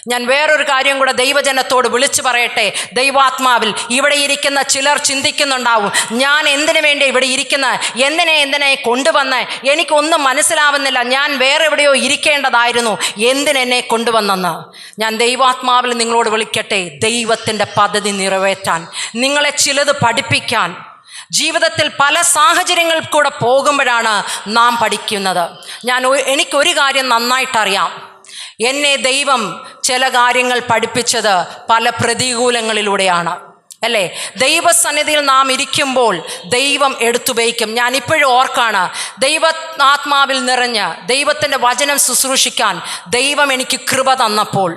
ഞാൻ വേറൊരു കാര്യം കൂടെ ദൈവജനത്തോട് വിളിച്ചു പറയട്ടെ. ദൈവാത്മാവിൽ ഇവിടെ ഇരിക്കുന്ന ചിലർ ചിന്തിക്കുന്നുണ്ടാവും, ഞാൻ എന്തിനു വേണ്ടി ഇവിടെ ഇരിക്കുന്ന, എന്തിനെ കൊണ്ടുവന്ന് എനിക്കൊന്നും മനസ്സിലാവുന്നില്ല, ഞാൻ വേറെ എവിടെയോ ഇരിക്കേണ്ടതായിരുന്നു, എന്തിനെന്നെ കൊണ്ടുവന്നെന്ന്. ഞാൻ ദൈവാത്മാവിൽ നിങ്ങളോട് വിളിക്കട്ടെ, ദൈവത്തിൻ്റെ പദ്ധതി നിറവേറ്റാൻ, നിങ്ങളെ ചിലത് പഠിപ്പിക്കാൻ. ജീവിതത്തിൽ പല സാഹചര്യങ്ങളിൽ കൂടെ പോകുമ്പോഴാണ് നാം പഠിക്കുന്നത്. എനിക്കൊരു കാര്യം നന്നായിട്ടറിയാം, എന്നെ ദൈവം ചില കാര്യങ്ങൾ പഠിപ്പിച്ചത് പല പ്രതികൂലങ്ങളിലൂടെയാണ്, അല്ലേ? ദൈവസന്നിധിയിൽ നാം ഇരിക്കുമ്പോൾ ദൈവം എടുത്തുപയോഗിക്കും. ഞാൻ ഇപ്പോഴും ഓർക്കാണ്, ദൈവാത്മാവിൽ നിറഞ്ഞ് ദൈവത്തിൻ്റെ വചനം ശുശ്രൂഷിക്കാൻ ദൈവം എനിക്ക് കൃപ തന്നപ്പോൾ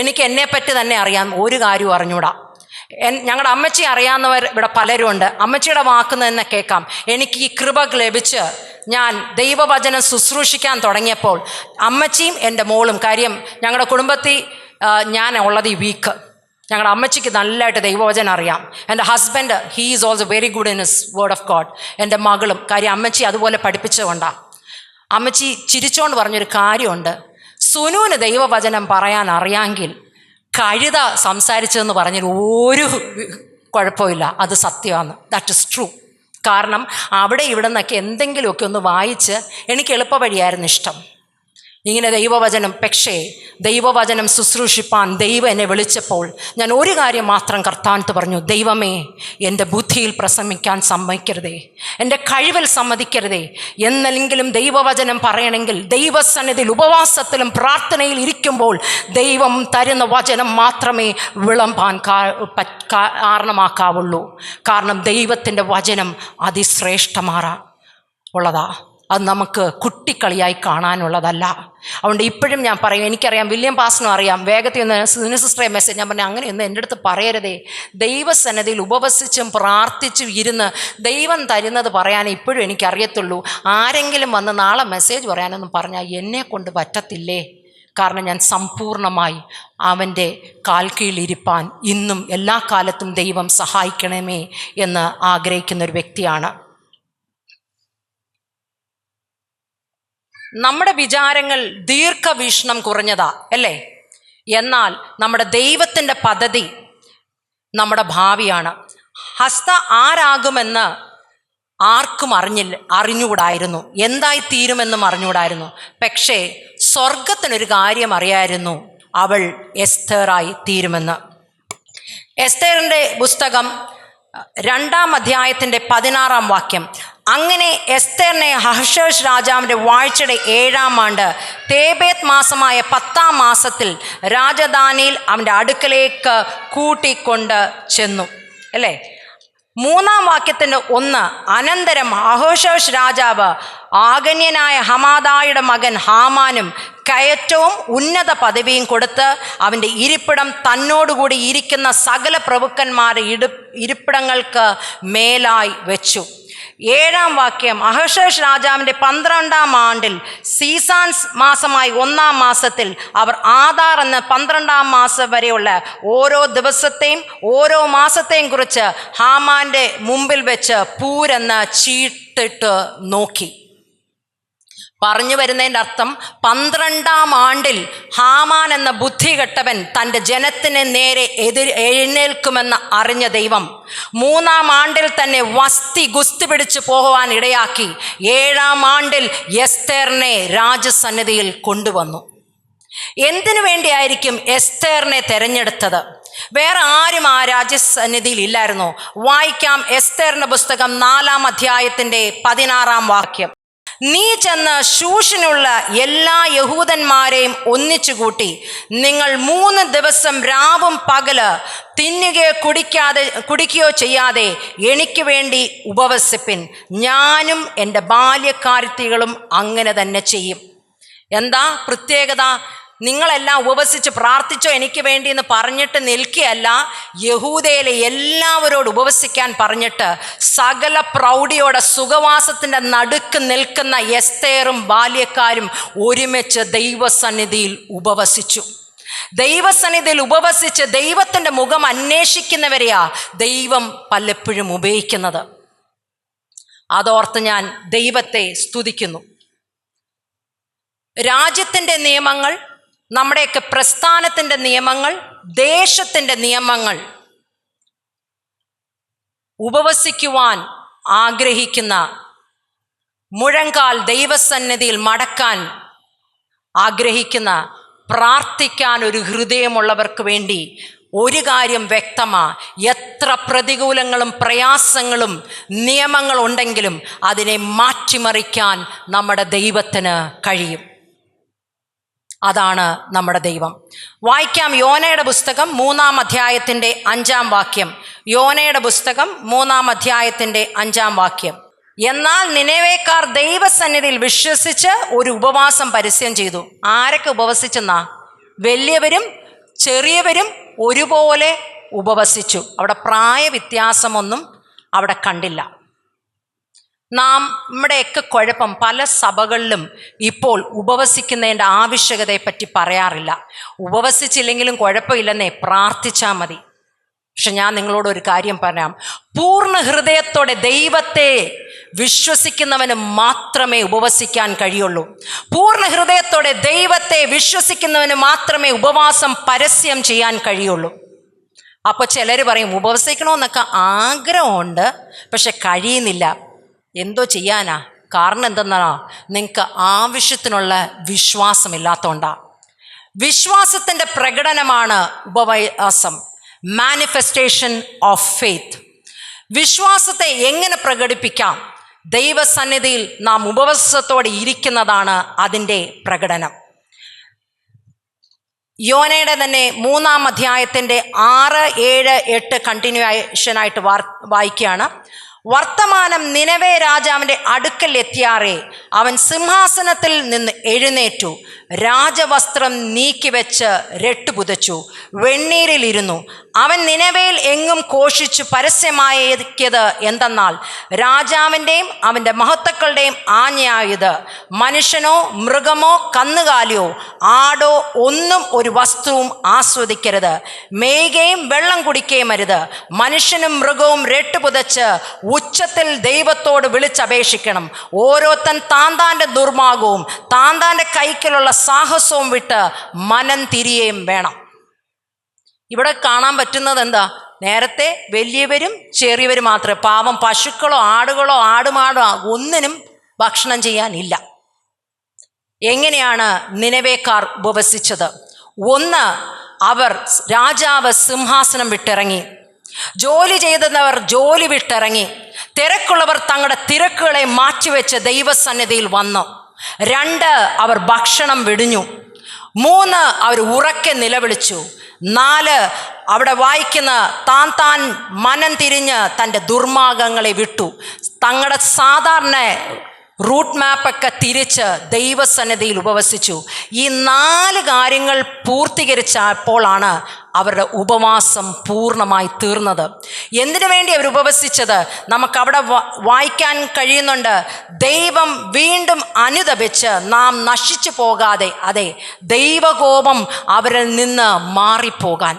എനിക്ക് എന്നെപ്പറ്റി തന്നെ അറിയാം, ഒരു കാര്യവും അറിഞ്ഞൂടാ. ഞങ്ങളുടെ അമ്മച്ചി അറിയാവുന്നവർ ഇവിടെ പലരും ഉണ്ട്. അമ്മച്ചിയുടെ വാക്ക് തന്നെ കേൾക്കാം. എനിക്ക് ഈ കൃപ ലഭിച്ച് ഞാൻ ദൈവവചനം ശുശ്രൂഷിക്കാൻ തുടങ്ങിയപ്പോൾ അമ്മച്ചിയും എൻ്റെ മോളും, കാര്യം ഞങ്ങളുടെ കുടുംബത്തിൽ ഞാൻ ഉള്ളത് ഈ വീക്ക്, ഞങ്ങളുടെ അമ്മച്ചിക്ക് നല്ലതായിട്ട് ദൈവവചനം അറിയാം. എൻ്റെ husband he is also very good in his word of God. എൻ്റെ മകളും, കാര്യം അമ്മച്ചി അതുപോലെ പഠിപ്പിച്ചുകൊണ്ടാണ്. അമ്മച്ചി ചിരിച്ചോണ്ട് പറഞ്ഞൊരു കാര്യമുണ്ട്, സുനുവിന് ദൈവവചനം പറയാൻ അറിയാമെങ്കിൽ കഴുത സംസാരിച്ചതെന്ന് പറഞ്ഞൊരു ഒരു കുഴപ്പമില്ല, അത് സത്യമാണ്. That is true. കാരണം അവിടെ ഇവിടെ നിന്നൊക്കെ എന്തെങ്കിലുമൊക്കെ ഒന്ന് വായിച്ച് എനിക്ക് എളുപ്പ വഴിയായിരുന്നു ഇഷ്ടം, ഇങ്ങനെ ദൈവവചനം. പക്ഷേ ദൈവവചനം ശുശ്രൂഷിപ്പാൻ ദൈവം എന്നെ വിളിച്ചപ്പോൾ ഞാൻ ഒരു കാര്യം മാത്രം കർത്താവിനോട് പറഞ്ഞു, ദൈവമേ, എൻ്റെ ബുദ്ധിയിൽ പ്രസംഗിക്കാൻ സമ്മതിക്കരുതേ, എൻ്റെ കഴിവിൽ സമ്മതിക്കരുതേ. എന്നെങ്കിലും ദൈവവചനം പറയണമെങ്കിൽ ദൈവസന്നിധിയിൽ ഉപവാസത്തിലും പ്രാർത്ഥനയിൽ ഇരിക്കുമ്പോൾ ദൈവം തരുന്ന വചനം മാത്രമേ വിളമ്പാൻ കാരണമാക്കാവുള്ളൂ. കാരണം ദൈവത്തിൻ്റെ വചനം അതിശ്രേഷ്ഠമാറുള്ളതാ, അത് നമുക്ക് കുട്ടിക്കളിയായി കാണാനുള്ളതല്ല. അതുകൊണ്ട് ഇപ്പോഴും ഞാൻ പറയും, എനിക്കറിയാം, വില്യം പാസ്റ്ററിനും അറിയാം, വേഗത്തിൽ ഒന്ന് സിസ്റ്ററെ മെസ്സേജ് ഞാൻ പറഞ്ഞു, അങ്ങനെയൊന്നും എൻ്റെ അടുത്ത് പറയരുതേ. ദൈവസന്നിധിയിൽ ഉപവസിച്ചും പ്രാർത്ഥിച്ചും ഇരുന്ന് ദൈവം തരുന്നത് പറയാനേ ഇപ്പോഴും എനിക്കറിയത്തുള്ളൂ. ആരെങ്കിലും വന്ന് നാളെ മെസ്സേജ് പറയാനൊന്നും പറഞ്ഞാൽ എന്നെ കൊണ്ട് പറ്റത്തില്ലേ. കാരണം ഞാൻ സമ്പൂർണമായി അവൻ്റെ കാൽക്കീഴിലിരിപ്പാൻ ഇന്നും എല്ലാ കാലത്തും ദൈവം സഹായിക്കണമേ എന്ന് ആഗ്രഹിക്കുന്നൊരു വ്യക്തിയാണ്. നമ്മുടെ വിചാരങ്ങൾ ദീർഘവീക്ഷണം കുറഞ്ഞതാ, അല്ലേ? എന്നാൽ നമ്മുടെ ദൈവത്തിൻ്റെ പദ്ധതി നമ്മുടെ ഭാവിയാണ്. ഹസ്ത ആരാകുമെന്ന് ആർക്കും അറിഞ്ഞുകൂടായിരുന്നു, എന്തായിത്തീരുമെന്നും അറിഞ്ഞുകൂടായിരുന്നു. പക്ഷേ സ്വർഗത്തിനൊരു കാര്യം അറിയായിരുന്നു, അവൾ എസ്തേറായി തീരുമെന്ന്. എസ്തേറിൻ്റെ പുസ്തകം 2-ാം അധ്യായത്തിൻ്റെ 16-ാം വാക്യം, അങ്ങനെ എസ്തേറിനെ അഹശ്വേരോശ് രാജാവിൻ്റെ വാഴ്ചയുടെ 7-ാം ആണ്ട് തേബേത്ത് മാസമായ 10-ാം മാസത്തിൽ രാജധാനിയിൽ അവൻ്റെ അടുക്കലേക്ക് കൂട്ടിക്കൊണ്ട് ചെന്നു, അല്ലേ? 3-ാം വാക്യത്തിൻ്റെ 1, അനന്തരം അഹശ്വേരോശ് രാജാവ് ആഗന്യനായ ഹമാദായുടെ മകൻ ഹാമാനും കയറ്റവും ഉന്നത പദവിയും കൊടുത്ത് അവൻ്റെ ഇരിപ്പിടം തന്നോടുകൂടി ഇരിക്കുന്ന സകല പ്രഭുക്കന്മാരുടെ ഇരിപ്പിടങ്ങൾക്ക് മേലായി വെച്ചു. 7-ാം വാക്യം, അഹശ്വേരോശ് രാജാവിൻ്റെ 12-ാം ആണ്ടിൽ സീസാൻ മാസമായി 1-ാം മാസത്തിൽ അവർ ആദാർ എന്ന 12-ാം മാസം വരെയുള്ള ഓരോ ദിവസത്തെയും ഓരോ മാസത്തെയും കുറിച്ച് ഹാമാൻ്റെ മുമ്പിൽ വെച്ച് പൂരെന്ന് ചീട്ടിട്ട് നോക്കി. പറഞ്ഞു വരുന്നതിൻ്റെ അർത്ഥം, 12-ാം ആണ്ടിൽ ഹാമാൻ എന്ന ബുദ്ധികെട്ടവൻ തൻ്റെ ജനത്തിന് നേരെ എഴുന്നേൽക്കുമെന്ന് അറിഞ്ഞ ദൈവം 3-ാം ആണ്ടിൽ തന്നെ വസ്തി ഗുസ്തി പിടിച്ചു പോകുവാൻ ഇടയാക്കി 7-ാം ആണ്ടിൽ എസ്തേറിനെ രാജസന്നിധിയിൽ കൊണ്ടുവന്നു. എന്തിനു വേണ്ടിയായിരിക്കും എസ്തേറിനെ തിരഞ്ഞെടുത്തത്? വേറെ ആരും ആ രാജസന്നിധിയിൽ ഇല്ലായിരുന്നു. വായിക്കാം എസ്തേറിൻ്റെ പുസ്തകം 4-ാം അധ്യായത്തിൻ്റെ 16-ാം വാക്യം. നീ ചെന്ന് ശൂഷിനുള്ള എല്ലാ യഹൂദന്മാരെയും ഒന്നിച്ചുകൂട്ടി നിങ്ങൾ 3 ദിവസം രാവും പകല് തിന്നുകയോ കുടിക്കുകയോ ചെയ്യാതെ എനിക്ക് വേണ്ടി ഉപവസിപ്പിൻ. ഞാനും എൻ്റെ ബാല്യക്കാരത്തികളും അങ്ങനെ തന്നെ ചെയ്യും. എന്താ പ്രത്യേകത? നിങ്ങളെല്ലാം ഉപവസിച്ച് പ്രാർത്ഥിച്ചോ എനിക്ക് വേണ്ടി എന്ന് പറഞ്ഞിട്ട് നിൽക്കുകയല്ല, യഹൂദയിലെ എല്ലാവരോട് ഉപവസിക്കാൻ പറഞ്ഞിട്ട് സകല പ്രൗഢിയോടെ സുഖവാസത്തിൻ്റെ നടുക്ക് നിൽക്കുന്ന എസ്തേറും ബാല്യക്കാരും ഒരുമിച്ച് ദൈവസന്നിധിയിൽ ഉപവസിച്ചു. ദൈവസന്നിധിയിൽ ഉപവസിച്ച് ദൈവത്തിൻ്റെ മുഖം അന്വേഷിക്കുന്നവരെയാ ദൈവം പലപ്പോഴും ഉപയോഗിക്കുന്നത്. അതോർത്ത് ഞാൻ ദൈവത്തെ സ്തുതിക്കുന്നു. രാജ്യത്തിൻ്റെ നിയമങ്ങൾ, നമ്മുടെയൊക്കെ പ്രസ്ഥാനത്തിൻ്റെ നിയമങ്ങൾ, ദേശത്തിൻ്റെ നിയമങ്ങൾ ഉപവസിക്കുവാൻ ആഗ്രഹിക്കുന്ന, മുഴങ്കാൽ ദൈവസന്നിധിയിൽ മടക്കാൻ ആഗ്രഹിക്കുന്ന, പ്രാർത്ഥിക്കാൻ ഒരു ഹൃദയമുള്ളവർക്ക് വേണ്ടി ഒരു കാര്യം വ്യക്തമാ, എത്ര പ്രതികൂലങ്ങളും പ്രയാസങ്ങളും നിയമങ്ങളുണ്ടെങ്കിലും അതിനെ മാറ്റിമറിക്കാൻ നമ്മുടെ ദൈവത്തിന് കഴിയും. അതാണ് നമ്മുടെ ദൈവം. വായിക്കാം യോനയുടെ പുസ്തകം 3-ാം അധ്യായത്തിൻ്റെ 5-ാം വാക്യം. യോനയുടെ പുസ്തകം 3-ാം അധ്യായത്തിൻ്റെ 5-ാം വാക്യം. എന്നാൽ നിനവേക്കാർ ദൈവസന്നിധിയിൽ വിശ്വസിച്ച് ഒരു ഉപവാസം പരസ്യം ചെയ്തു. ആരൊക്കെ ഉപവസിച്ചെന്നാ? വലിയവരും ചെറിയവരും ഒരുപോലെ ഉപവസിച്ചു. അവിടെ പ്രായ വ്യത്യാസമൊന്നും അവിടെ കണ്ടില്ല. നമ്മുടെയൊക്കെ കുഴപ്പം, പല സഭകളിലും ഇപ്പോൾ ഉപവസിക്കുന്നതിൻ്റെ ആവശ്യകതയെപ്പറ്റി പറയാറില്ല. ഉപവസിച്ചില്ലെങ്കിലും കുഴപ്പമില്ലെന്നേ, പ്രാർത്ഥിച്ചാൽ മതി. പക്ഷെ ഞാൻ നിങ്ങളോട് ഒരു കാര്യം പറയാം, പൂർണ്ണ ഹൃദയത്തോടെ ദൈവത്തെ വിശ്വസിക്കുന്നവന് മാത്രമേ ഉപവസിക്കാൻ കഴിയുള്ളൂ. പൂർണ്ണ ഹൃദയത്തോടെ ദൈവത്തെ വിശ്വസിക്കുന്നവന് മാത്രമേ ഉപവാസം പരസ്യം ചെയ്യാൻ കഴിയുള്ളൂ. അപ്പോൾ ചിലർ പറയും ഉപവസിക്കണമെന്നൊക്കെ ആഗ്രഹമുണ്ട്, പക്ഷെ കഴിയുന്നില്ല. എന്തോ ചെയ്യാനാ? കാരണം എന്തെന്നാ? നിങ്ങൾക്ക് ആവശ്യത്തിനുള്ള വിശ്വാസമില്ലാത്തതുകൊണ്ടാണ്. വിശ്വാസത്തിൻ്റെ പ്രകടനമാണ് ഉപവാസം, മാനിഫെസ്റ്റേഷൻ ഓഫ് ഫെയ്ത്ത്. വിശ്വാസത്തെ എങ്ങനെ പ്രകടിപ്പിക്കാം? ദൈവസന്നിധിയിൽ നാം ഉപവാസത്തോടെ ഇരിക്കുന്നതാണ് അതിൻ്റെ പ്രകടനം. യോനയുടെ തന്നെ 3-ാം അധ്യായത്തിൻ്റെ 6, 7, 8 കണ്ടിന്യൂഷനായിട്ട് വായിക്കുകയാണ്. വർത്തമാനം നിനവേ രാജാവിൻ്റെ അടുക്കൽ എത്തിയാറേ അവൻ സിംഹാസനത്തിൽ നിന്ന് എഴുന്നേറ്റു, രാജവസ്ത്രം നീക്കിവെച്ച് രട്ടുപുതച്ചു, വെണ്ണീരിലിരുന്നു. അവൻ നിനവേൽ എങ്ങും ഘോഷിച്ചു പരസ്യമാക്കിയത് എന്തെന്നാൽ, രാജാവിൻ്റെയും അവൻ്റെ മഹത്തുക്കളുടെയും ആജ്ഞയായത് മനുഷ്യനോ മൃഗമോ കന്നുകാലിയോ ആടോ ഒന്നും ഒരു വസ്തുവും ആസ്വദിക്കരുത്, മേയുകയും വെള്ളം കുടിക്കുകയും അരുത്. മനുഷ്യനും മൃഗവും രട്ടുപുതച്ച് ഉച്ചത്തിൽ ദൈവത്തോട് വിളിച്ചപേക്ഷിക്കണം. ഓരോരുത്തൻ താന്താൻ്റെ ദുർമാർഗവും താന്താൻ്റെ കൈക്കലുള്ള സാഹസവും വിട്ട് മനം തിരിയുകയും വേണം. ഇവിടെ കാണാൻ പറ്റുന്നത് എന്താ? നേരത്തെ വലിയവരും ചെറിയവരും മാത്രമേ, പാവം പശുക്കളോ ആടുകളോ ആടുമാടോ ഒന്നിനും ഭക്ഷണം ചെയ്യാനില്ല. എങ്ങനെയാണ് നിനവേക്കാർ ഉപവസിച്ചത്? 1, അവർ രാജാവ് സിംഹാസനം വിട്ടിറങ്ങി, ജോലി ചെയ്തവർ ജോലി വിട്ടിറങ്ങി, തിരക്കുള്ളവർ തങ്ങളുടെ തിരക്കുകളെ മാറ്റിവെച്ച് ദൈവസന്നിധിയിൽ വന്നു. 2, അവർ ഭക്ഷണം വെടിഞ്ഞു. 3, അവർ ഉറക്കെ നിലവിളിച്ചു. 4, അവിടെ വായിക്കുന്ന താൻ മനം തിരിഞ്ഞ് തൻ്റെ ദുർമാർഗങ്ങളെ വിട്ടു. തങ്ങളുടെ സാധാരണ റൂട്ട് മാപ്പൊക്കെ തിരിച്ച് ദൈവസന്നിധിയിൽ ഉപവസിച്ചു. ഈ 4 കാര്യങ്ങൾ പൂർത്തീകരിച്ചപ്പോഴാണ് അവരുടെ ഉപവാസം പൂർണ്ണമായി തീർന്നത്. എന്തിനു വേണ്ടി അവർ ഉപവസിച്ചത്? നമുക്കവിടെ വായിക്കാൻ കഴിയുന്നുണ്ട്. ദൈവം വീണ്ടും അനുതപിച്ച് നാം നശിച്ചു പോകാതെ, അതെ, ദൈവകോപം അവരിൽ നിന്ന് മാറിപ്പോകാൻ,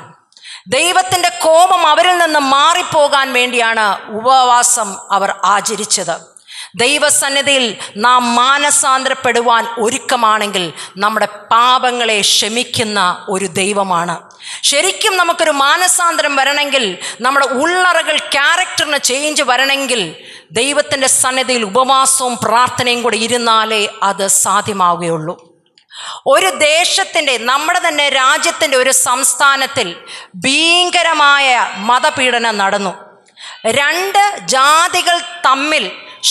ദൈവത്തിൻ്റെ കോപം അവരിൽ നിന്ന് മാറിപ്പോകാൻ വേണ്ടിയാണ് ഉപവാസം അവർ ആചരിച്ചത്. ദൈവസന്നിധിയിൽ നാം മാനസാന്തരപ്പെടുവാൻ ഒരുക്കമാണെങ്കിൽ നമ്മുടെ പാപങ്ങളെ ക്ഷമിക്കുന്ന ഒരു ദൈവമാണ്. ശരിക്കും നമുക്കൊരു മാനസാന്തരം വരണമെങ്കിൽ, നമ്മുടെ ഉള്ളറകൾ ക്യാരക്ടറിന് ചേഞ്ച് വരണമെങ്കിൽ ദൈവത്തിൻ്റെ സന്നിധിയിൽ ഉപവാസവും പ്രാർത്ഥനയും കൂടെ ഇരുന്നാലേ അത് സാധ്യമാവുകയുള്ളൂ. ഒരു ദേശത്തിൻ്റെ, നമ്മുടെ തന്നെ രാജ്യത്തിൻ്റെ ഒരു സംസ്ഥാനത്തിൽ ഭീകരമായ മതപീഡനം നടന്നു. 2 ജാതികൾ തമ്മിൽ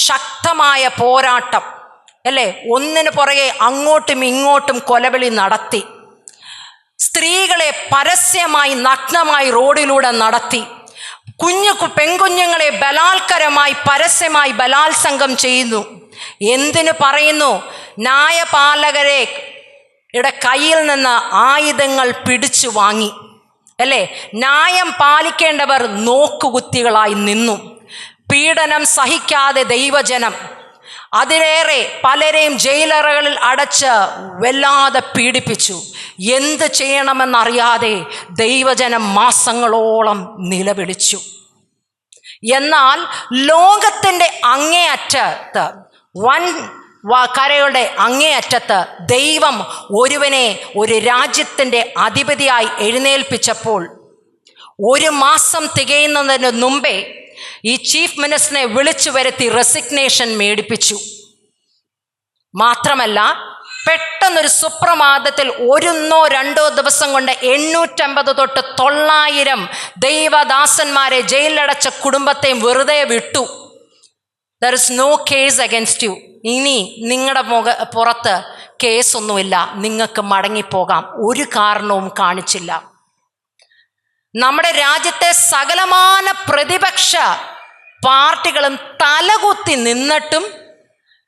ശക്തമായ പോരാട്ടം. അല്ലേ? ഒന്നിനു പുറകെ അങ്ങോട്ടും ഇങ്ങോട്ടും കൊലവിളി നടത്തി. സ്ത്രീകളെ പരസ്യമായി നഗ്നമായി റോഡിലൂടെ നടത്തി. പെൺകുഞ്ഞുങ്ങളെ ബലാത്കാരമായി പരസ്യമായി ബലാത്സംഗം ചെയ്യുന്നു. എന്തിനു പറയുന്നു? ന്യായപാലകരെ കയ്യിൽ നിന്ന് ആയുധങ്ങൾ പിടിച്ചു വാങ്ങി, അല്ലേ? ന്യായം പാലിക്കേണ്ടവർ നോക്കുകുത്തികളായി നിന്നു. പീഡനം സഹിക്കാതെ ദൈവജനം, അതിലേറെ പലരെയും ജയിലറകളിൽ അടച്ച് വല്ലാതെ പീഡിപ്പിച്ചു. എന്ത് ചെയ്യണമെന്നറിയാതെ ദൈവജനം മാസങ്ങളോളം നിലവിളിച്ചു. എന്നാൽ ലോകത്തിൻ്റെ അങ്ങേയറ്റത്ത്, കരയുടെ അങ്ങേയറ്റത്ത് ദൈവം ഒരുവനെ ഒരു രാജ്യത്തിൻ്റെ അധിപതിയായി എഴുന്നേൽപ്പിച്ചപ്പോൾ 1 മാസം തികയുന്നതിന് മുമ്പേ ഈ ചീഫ് മിനിസ്റ്ററിനെ വിളിച്ചു വരുത്തി റെസിഗ്നേഷൻ മേടിപ്പിച്ചു. മാത്രമല്ല, പെട്ടെന്നൊരു സുപ്രഭാതത്തിൽ 1-2 ദിവസം കൊണ്ട് 850 തൊട്ട് 900 ദൈവദാസന്മാരെ ജയിലിലടച്ച കുടുംബത്തെയും വെറുതെ വിട്ടു. There is no case against you. ഇനി നിങ്ങളുടെ പുറത്ത് കേസൊന്നുമില്ല, നിങ്ങൾക്ക് മടങ്ങിപ്പോകാം. ഒരു കാരണവും കാണിച്ചില്ല. നമ്മുടെ രാജ്യത്തെ സകലമാന പ്രതിപക്ഷ പാർട്ടികളും തലകുത്തി നിന്നിട്ടും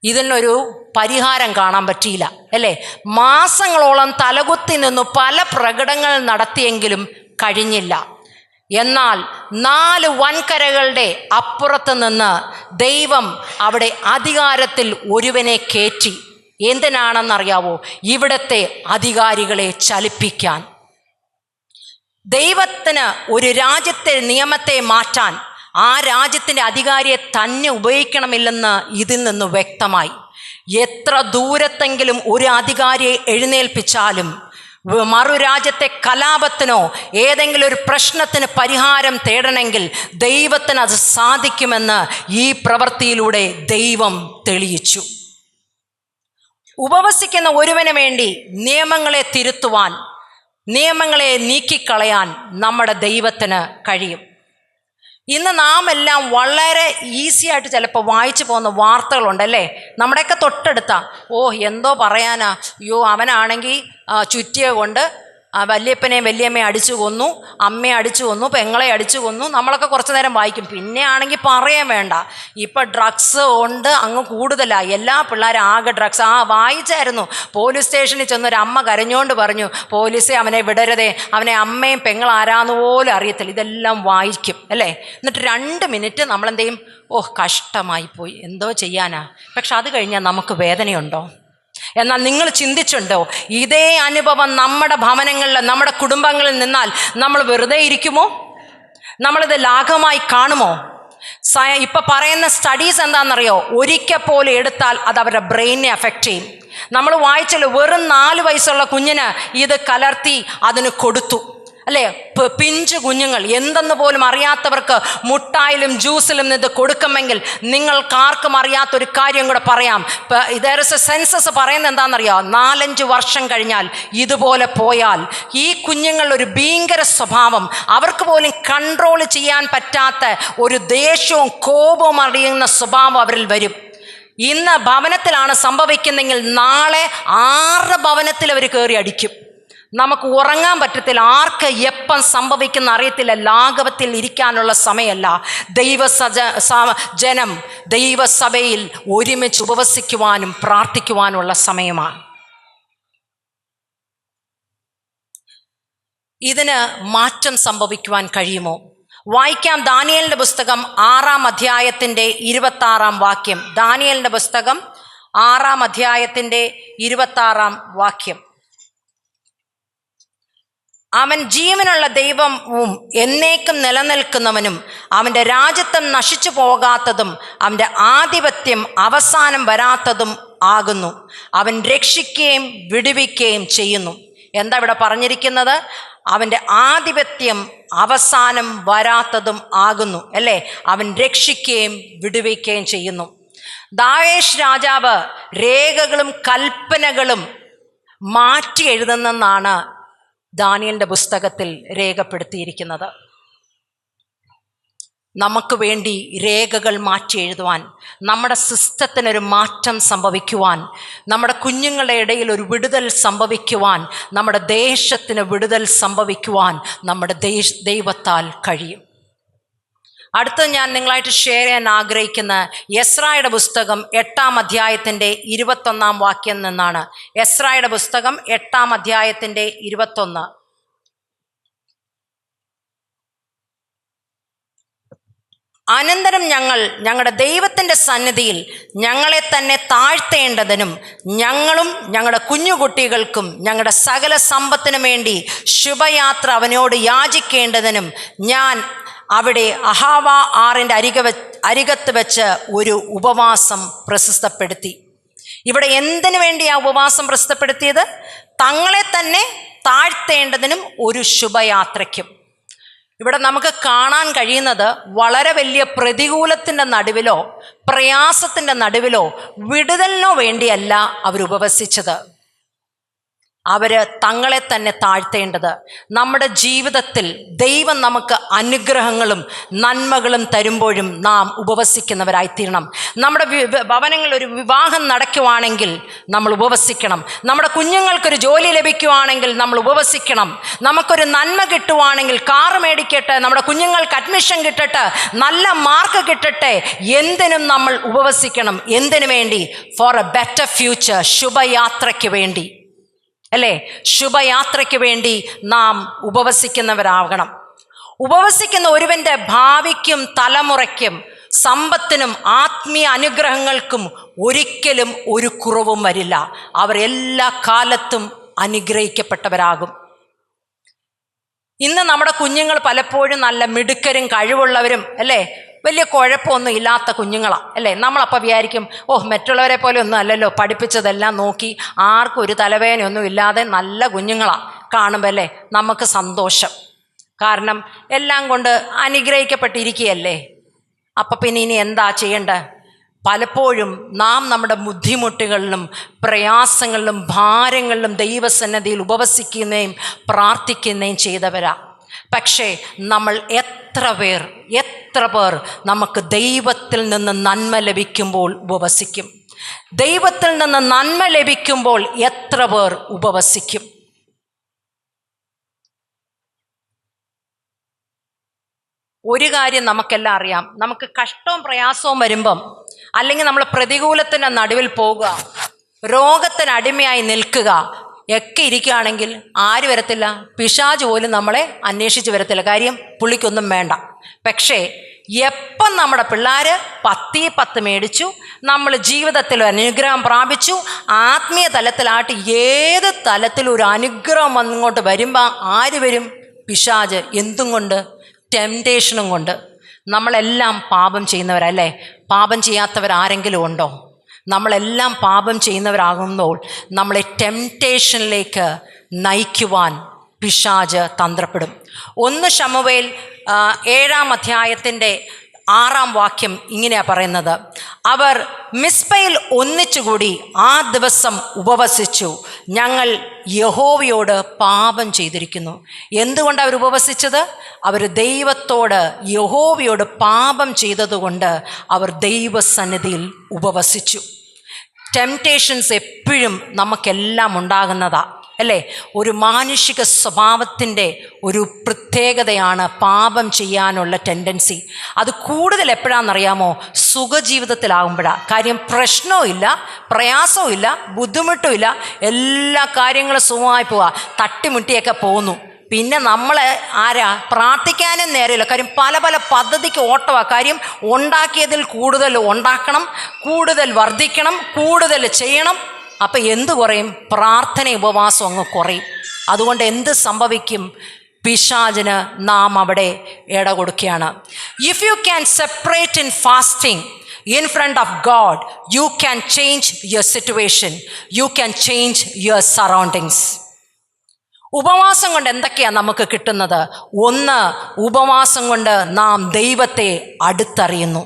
ഇതിനൊരു പരിഹാരം കാണാൻ പറ്റിയില്ല, അല്ലേ? മാസങ്ങളോളം തലകുത്തി നിന്നു, പല പ്രകടനങ്ങൾ നടത്തിയെങ്കിലും കഴിഞ്ഞില്ല. എന്നാൽ 4 വൻകരകളുടെ അപ്പുറത്ത് നിന്ന് ദൈവം അവിടെ അധികാരത്തിൽ ഒരുവനെ കയറ്റി. എന്തിനാണെന്നറിയാവോ? ഇവിടുത്തെ അധികാരികളെ ചലിപ്പിക്കാൻ. ദൈവത്തിന് ഒരു രാജ്യത്തെ നിയമത്തെ മാറ്റാൻ ആ രാജ്യത്തിൻ്റെ അധികാരിയെ തന്നെ ഉപയോഗിക്കണമില്ലെന്ന് ഇതിൽ നിന്ന് വ്യക്തമായി. എത്ര ദൂരത്തെങ്കിലും ഒരു അധികാരിയെ എഴുന്നേൽപ്പിച്ചാലും മറു രാജ്യത്തെ കലാപത്തിനോ ഏതെങ്കിലും ഒരു പ്രശ്നത്തിന് പരിഹാരം തേടണമെങ്കിൽ ദൈവത്തിന് അത് സാധിക്കുമെന്ന് ഈ പ്രവൃത്തിയിലൂടെ ദൈവം തെളിയിച്ചു. ഉപവസിക്കുന്ന ഒരുവന് വേണ്ടി നിയമങ്ങളെ തിരുത്തുവാൻ, നിയമങ്ങളെ നീക്കിക്കളയാൻ നമ്മുടെ ദൈവത്തിന് കഴിയും. ഇന്ന് നാം എല്ലാം വളരെ ഈസി ആയിട്ട് ചിലപ്പോൾ വായിച്ചു പോകുന്ന വാർത്തകളുണ്ടല്ലേ, നമ്മുടെയൊക്കെ തൊട്ടടുത്ത. എന്തോ പറയാനാ, അവനാണെങ്കിൽ ചുറ്റിയ കൊണ്ട് വല്യപ്പനെയും വല്യമ്മയെ അടിച്ചു കൊന്നു, അമ്മയെ അടിച്ചു കൊന്നു, പെങ്ങളെ അടിച്ചു കൊന്നു. നമ്മളൊക്കെ കുറച്ച് നേരം വായിക്കും. പിന്നെ ആണെങ്കിൽ പറയാൻ വേണ്ട, ഇപ്പം ഡ്രഗ്സ് ഉണ്ട് അങ്ങ് കൂടുതലായി. എല്ലാ പിള്ളേരും ആകെ ഡ്രഗ്സ്. വായിച്ചായിരുന്നു, പോലീസ് സ്റ്റേഷനിൽ ചെന്നൊരു അമ്മ കരഞ്ഞുകൊണ്ട് പറഞ്ഞു, പോലീസെ അവനെ വിടരുതേ, അവനെ അമ്മയും പെങ്ങൾ ആരാന്ന് പോലും അറിയത്തില്ല. ഇതെല്ലാം വായിക്കും, അല്ലേ? എന്നിട്ട് 2 മിനിറ്റ് നമ്മളെന്ത് ചെയ്യും? കഷ്ടമായി പോയി, എന്തോ ചെയ്യാനാ. പക്ഷെ അത് കഴിഞ്ഞാൽ നമുക്ക് വേദനയുണ്ടോ? എന്നാൽ നിങ്ങൾ ചിന്തിച്ചുണ്ടോ, ഇതേ അനുഭവം നമ്മുടെ ഭവനങ്ങളിൽ, നമ്മുടെ കുടുംബങ്ങളിൽ നിന്നാൽ നമ്മൾ വെറുതെ ഇരിക്കുമോ? നമ്മളിത് ലാഘവമായി കാണുമോ? ഇപ്പം പറയുന്ന സ്റ്റഡീസ് എന്താണെന്നറിയോ? ഒരിക്കൽ പോലെ എടുത്താൽ അത് അവരുടെ ബ്രെയിനെ അഫക്റ്റ് ചെയ്യും. നമ്മൾ വായിച്ചല്ലോ, വെറും 4 വയസ്സുള്ള കുഞ്ഞിന് ഇത് കലർത്തി അതിന് കൊടുത്തു, അല്ലേ? പിഞ്ചു കുഞ്ഞുങ്ങൾ, എന്തെന്ന് പോലും അറിയാത്തവർക്ക് മുട്ടായിലും ജ്യൂസിലും ഇത് കൊടുക്കുമെങ്കിൽ നിങ്ങൾക്കാർക്കും അറിയാത്തൊരു കാര്യം കൂടെ പറയാം. സെൻസസ് പറയുന്നത് എന്താണെന്നറിയോ? 4-5 വർഷം കഴിഞ്ഞാൽ ഇതുപോലെ പോയാൽ ഈ കുഞ്ഞുങ്ങളുടെ ഒരു ഭീകര സ്വഭാവം, അവർക്ക് പോലും കൺട്രോൾ ചെയ്യാൻ പറ്റാത്ത ഒരു ദേഷ്യവും കോപവും അറിയുന്ന സ്വഭാവം അവരിൽ വരും. ഇന്ന് ഭവനത്തിലാണ് സംഭവിക്കുന്നെങ്കിൽ നാളെ 6 ഭവനത്തിൽ അവർ കയറി അടിക്കും. നമുക്ക് ഉറങ്ങാൻ പറ്റത്തില്ല. ആർക്ക് എപ്പം സംഭവിക്കുന്ന അറിയത്തില്ല. ലാഘവത്തിൽ ഇരിക്കാനുള്ള സമയമല്ല. ജനം ദൈവസഭയിൽ ഒരുമിച്ച് ഉപവസിക്കുവാനും പ്രാർത്ഥിക്കുവാനുള്ള സമയമാണ്. ഇതിന് മാറ്റം സംഭവിക്കുവാൻ കഴിയുമോ? വായിക്കാം. ദാനിയേലിൻ്റെ പുസ്തകം 6-ാം അധ്യായത്തിൻ്റെ 26-ാം വാക്യം. ദാനിയേലിൻ്റെ പുസ്തകം 6-ാം അധ്യായത്തിൻ്റെ 26-ാം വാക്യം. അവൻ ജീവനുള്ള ദൈവവും എന്നേക്കും നിലനിൽക്കുന്നവനും അവൻ്റെ രാജ്യത്വം നശിച്ചു പോകാത്തതും അവൻ്റെ ആധിപത്യം അവസാനം വരാത്തതും ആകുന്നു. അവൻ രക്ഷിക്കുകയും വിടുവിക്കുകയും ചെയ്യുന്നു. എന്താ ഇവിടെ പറഞ്ഞിരിക്കുന്നത്? അവൻ്റെ ആധിപത്യം അവസാനം വരാത്തതും ആകുന്നു, അല്ലേ? അവൻ രക്ഷിക്കുകയും വിടുവിക്കുകയും ചെയ്യുന്നു. ദാവീദ് രാജാവ് രേഖകളും കൽപ്പനകളും മാറ്റി എഴുതുന്നെന്നാണ് ദാനിയേലിൻ്റെ പുസ്തകത്തിൽ രേഖപ്പെടുത്തിയിരിക്കുന്നത്. നമുക്ക് വേണ്ടി രേഖകൾ മാറ്റി എഴുതുവാൻ, നമ്മുടെ സിസ്റ്റത്തിനൊരു മാറ്റം സംഭവിക്കുവാൻ, നമ്മുടെ കുഞ്ഞുങ്ങളുടെ ഇടയിൽ ഒരു വിടുതൽ സംഭവിക്കുവാൻ, നമ്മുടെ ദേശത്തിന് വിടുതൽ സംഭവിക്കുവാൻ നമ്മുടെ ദൈവത്താൽ കഴിയും. അടുത്ത ഞാൻ നിങ്ങളായിട്ട് ഷെയർ ചെയ്യാൻ ആഗ്രഹിക്കുന്ന എസ്രായുടെ പുസ്തകം 8-ാം അധ്യായത്തിൻ്റെ 21-ാം വാക്യം നിന്നാണ്. എസ്രായുടെ പുസ്തകം 8-ാം അധ്യായത്തിൻ്റെ 21. അനന്തരം ഞങ്ങളുടെ ദൈവത്തിൻ്റെ സന്നിധിയിൽ ഞങ്ങളെ തന്നെ താഴ്ത്തേണ്ടതിനും ഞങ്ങളും ഞങ്ങളുടെ കുഞ്ഞുകുട്ടികൾക്കും ഞങ്ങളുടെ സകല സമ്പത്തിനും വേണ്ടി ശുഭയാത്ര അവനോട് യാചിക്കേണ്ടതിനും ഞാൻ അവിടെ അഹാവ ആറിൻ്റെ അരികത്ത് വെച്ച് ഒരു ഉപവാസം പ്രസിദ്ധപ്പെടുത്തി. ഇവിടെ എന്തിനു വേണ്ടിയാണ് ഉപവാസം പ്രസിദ്ധപ്പെടുത്തിയത്? തങ്ങളെ തന്നെ താഴ്ത്തേണ്ടതിനും ഒരു ശുഭയാത്രയ്ക്കും. ഇവിടെ നമുക്ക് കാണാൻ കഴിയുന്നത് വളരെ വലിയ പ്രതികൂലത്തിൻ്റെ നടുവിലോ പ്രയാസത്തിൻ്റെ നടുവിലോ വിടുതലിനോ വേണ്ടിയല്ല അവർ ഉപവസിച്ചത്. അവർ തങ്ങളെ തന്നെ താഴ്ത്തേണ്ടത്. നമ്മുടെ ജീവിതത്തിൽ ദൈവം നമുക്ക് അനുഗ്രഹങ്ങളും നന്മകളും തരുമ്പോഴും നാം ഉപവസിക്കുന്നവരായിത്തീരണം. നമ്മുടെ ഭവനങ്ങളിൽ ഒരു വിവാഹം നടക്കുവാണെങ്കിൽ നമ്മൾ ഉപവസിക്കണം. നമ്മുടെ കുഞ്ഞുങ്ങൾക്കൊരു ജോലി ലഭിക്കുവാണെങ്കിൽ നമ്മൾ ഉപവസിക്കണം. നമുക്കൊരു നന്മ കിട്ടുവാണെങ്കിൽ, കാറ് മേടിക്കട്ടെ, നമ്മുടെ കുഞ്ഞുങ്ങൾക്ക് അഡ്മിഷൻ കിട്ടട്ടെ, നല്ല മാർക്ക് കിട്ടട്ടെ, എന്തിനും നമ്മൾ ഉപവസിക്കണം. എന്തിനു വേണ്ടി? ഫോർ എ ബെറ്റർ ഫ്യൂച്ചർ, ശുഭയാത്രയ്ക്ക് വേണ്ടി അല്ലേ? ശുഭയാത്രയ്ക്ക് വേണ്ടി നാം ഉപവസിക്കുന്നവരാകണം. ഉപവസിക്കുന്ന ഒരുവൻ്റെ ഭാവിക്കും തലമുറയ്ക്കും സമ്പത്തിനും ആത്മീയ അനുഗ്രഹങ്ങൾക്കും ഒരിക്കലും ഒരു കുറവും വരില്ല. അവർ എല്ലാ കാലത്തും അനുഗ്രഹിക്കപ്പെട്ടവരാകും. ഇന്ന് നമ്മുടെ കുഞ്ഞുങ്ങൾ പലപ്പോഴും നല്ല മിടുക്കരും കഴിവുള്ളവരും അല്ലേ, വലിയ കുഴപ്പമൊന്നും ഇല്ലാത്ത കുഞ്ഞുങ്ങളാണ് അല്ലേ. നമ്മളപ്പോൾ വിചാരിക്കും, മറ്റുള്ളവരെ പോലെ ഒന്നും അല്ലല്ലോ, പഠിപ്പിച്ചതെല്ലാം നോക്കി ആർക്കും ഒരു തലവേദനയൊന്നും ഇല്ലാതെ നല്ല കുഞ്ഞുങ്ങളാണ് കാണുമ്പോൾ അല്ലേ നമുക്ക് സന്തോഷം. കാരണം എല്ലാം കൊണ്ട് അനുഗ്രഹിക്കപ്പെട്ടിരിക്കുകയല്ലേ. അപ്പം പിന്നെ ഇനി എന്താ ചെയ്യേണ്ടത്? പലപ്പോഴും നാം നമ്മുടെ ബുദ്ധിമുട്ടുകളിലും പ്രയാസങ്ങളിലും ഭാരങ്ങളിലും ദൈവസന്നിധിയിൽ ഉപവസിക്കുകയും പ്രാർത്ഥിക്കുകയും ചെയ്തവരാ. പക്ഷേ നമ്മൾ എത്ര പേർ നമുക്ക് ദൈവത്തിൽ നിന്ന് നന്മ ലഭിക്കുമ്പോൾ ഉപവസിക്കും? ദൈവത്തിൽ നിന്ന് നന്മ ലഭിക്കുമ്പോൾ എത്ര പേർ ഉപവസിക്കും? ഒരു കാര്യം നമുക്കെല്ലാം അറിയാം, നമുക്ക് കഷ്ടവും പ്രയാസവും വരുമ്പം, അല്ലെങ്കിൽ നമ്മൾ പ്രതികൂലത്തിൻ്റെ നടുവിൽ പോകുക, രോഗത്തിന് അടിമയായി നിൽക്കുക ഒക്കെ ഇരിക്കുകയാണെങ്കിൽ ആര് വരത്തില്ല? പിശാച് പോലും നമ്മളെ അന്വേഷിച്ച് വരത്തില്ല. കാര്യം പുള്ളിക്കൊന്നും വേണ്ട. പക്ഷേ എപ്പം നമ്മുടെ പിള്ളേർ 10 മേടിച്ചു, നമ്മൾ ജീവിതത്തിൽ അനുഗ്രഹം പ്രാപിച്ചു, ആത്മീയ തലത്തിലായിട്ട് ഏത് തലത്തിലും ഒരു അനുഗ്രഹം വന്നിങ്ങോട്ട് വരുമ്പോൾ ആര് വരും? പിശാച്. എന്തും കൊണ്ട്? ടെംപ്റ്റേഷനും കൊണ്ട്. നമ്മളെല്ലാം പാപം ചെയ്യുന്നവരല്ലേ? പാപം ചെയ്യാത്തവരാരെങ്കിലും ഉണ്ടോ? നമ്മളെല്ലാം പാപം ചെയ്യുന്നവരാകുമ്പോൾ നമ്മളെ ടെംപ്റ്റേഷനിലേക്ക് നയിക്കുവാൻ പിശാച് തന്ത്രപ്പെടും. 1 ശമൂവേൽ 7-ാം അധ്യായത്തിൻ്റെ 6-ാം വാക്യം ഇങ്ങനെയാണ് പറയുന്നത്: അവർ മിസ്പയിൽ ഒന്നിച്ചുകൂടി ആ ദിവസം ഉപവസിച്ചു, ഞങ്ങൾ യഹോവയോട് പാപം ചെയ്തിരിക്കുന്നു. എന്തുകൊണ്ടാണ് അവർ ഉപവസിച്ചത്? അവർ ദൈവത്തോട് യഹോവയോട് പാപം ചെയ്തതുകൊണ്ട് അവർ ദൈവസന്നിധിയിൽ ഉപവസിച്ചു. ടെംപ്റ്റേഷൻസ് എപ്പോഴും നമുക്കെല്ലാം ഉണ്ടാകുന്നതാ അല്ലേ? ഒരു മാനുഷിക സ്വഭാവത്തിൻ്റെ ഒരു പ്രത്യേകതയാണ് പാപം ചെയ്യാനുള്ള ടെൻഡൻസി. അത് കൂടുതൽ എപ്പോഴാണെന്നറിയാമോ? സുഖജീവിതത്തിലാകുമ്പോഴാണ്. കാര്യം പ്രശ്നവും ഇല്ല, പ്രയാസവും ഇല്ല, ബുദ്ധിമുട്ടും ഇല്ല, എല്ലാ കാര്യങ്ങളും സുഖമായി പോവുക, തട്ടിമുട്ടിയൊക്കെ പോകുന്നു. പിന്നെ നമ്മൾ പ്രാർത്ഥിക്കാനും നേരമില്ല. കാര്യം പല പദ്ധതിക്ക് ഓട്ടമാണ്. കാര്യം ഉണ്ടാക്കിയതിൽ കൂടുതൽ ഉണ്ടാക്കണം, കൂടുതൽ വർദ്ധിക്കണം, കൂടുതൽ ചെയ്യണം. അപ്പം എന്ത് കുറയും? പ്രാർത്ഥന ഉപവാസം അങ്ങ് കുറയും. അതുകൊണ്ട് എന്ത് സംഭവിക്കും? പിശാചിന് നാം അവിടെ ഇട കൊടുക്കുകയാണ്. If you can separate in fasting in front of God, you can change your situation, you can change your surroundings. ഉപവാസം കൊണ്ട് എന്തൊക്കെയാണ് നമുക്ക് കിട്ടുന്നത്? 1, ഉപവാസം കൊണ്ട് നാം ദൈവത്തെ അടുത്തറിയുന്നു.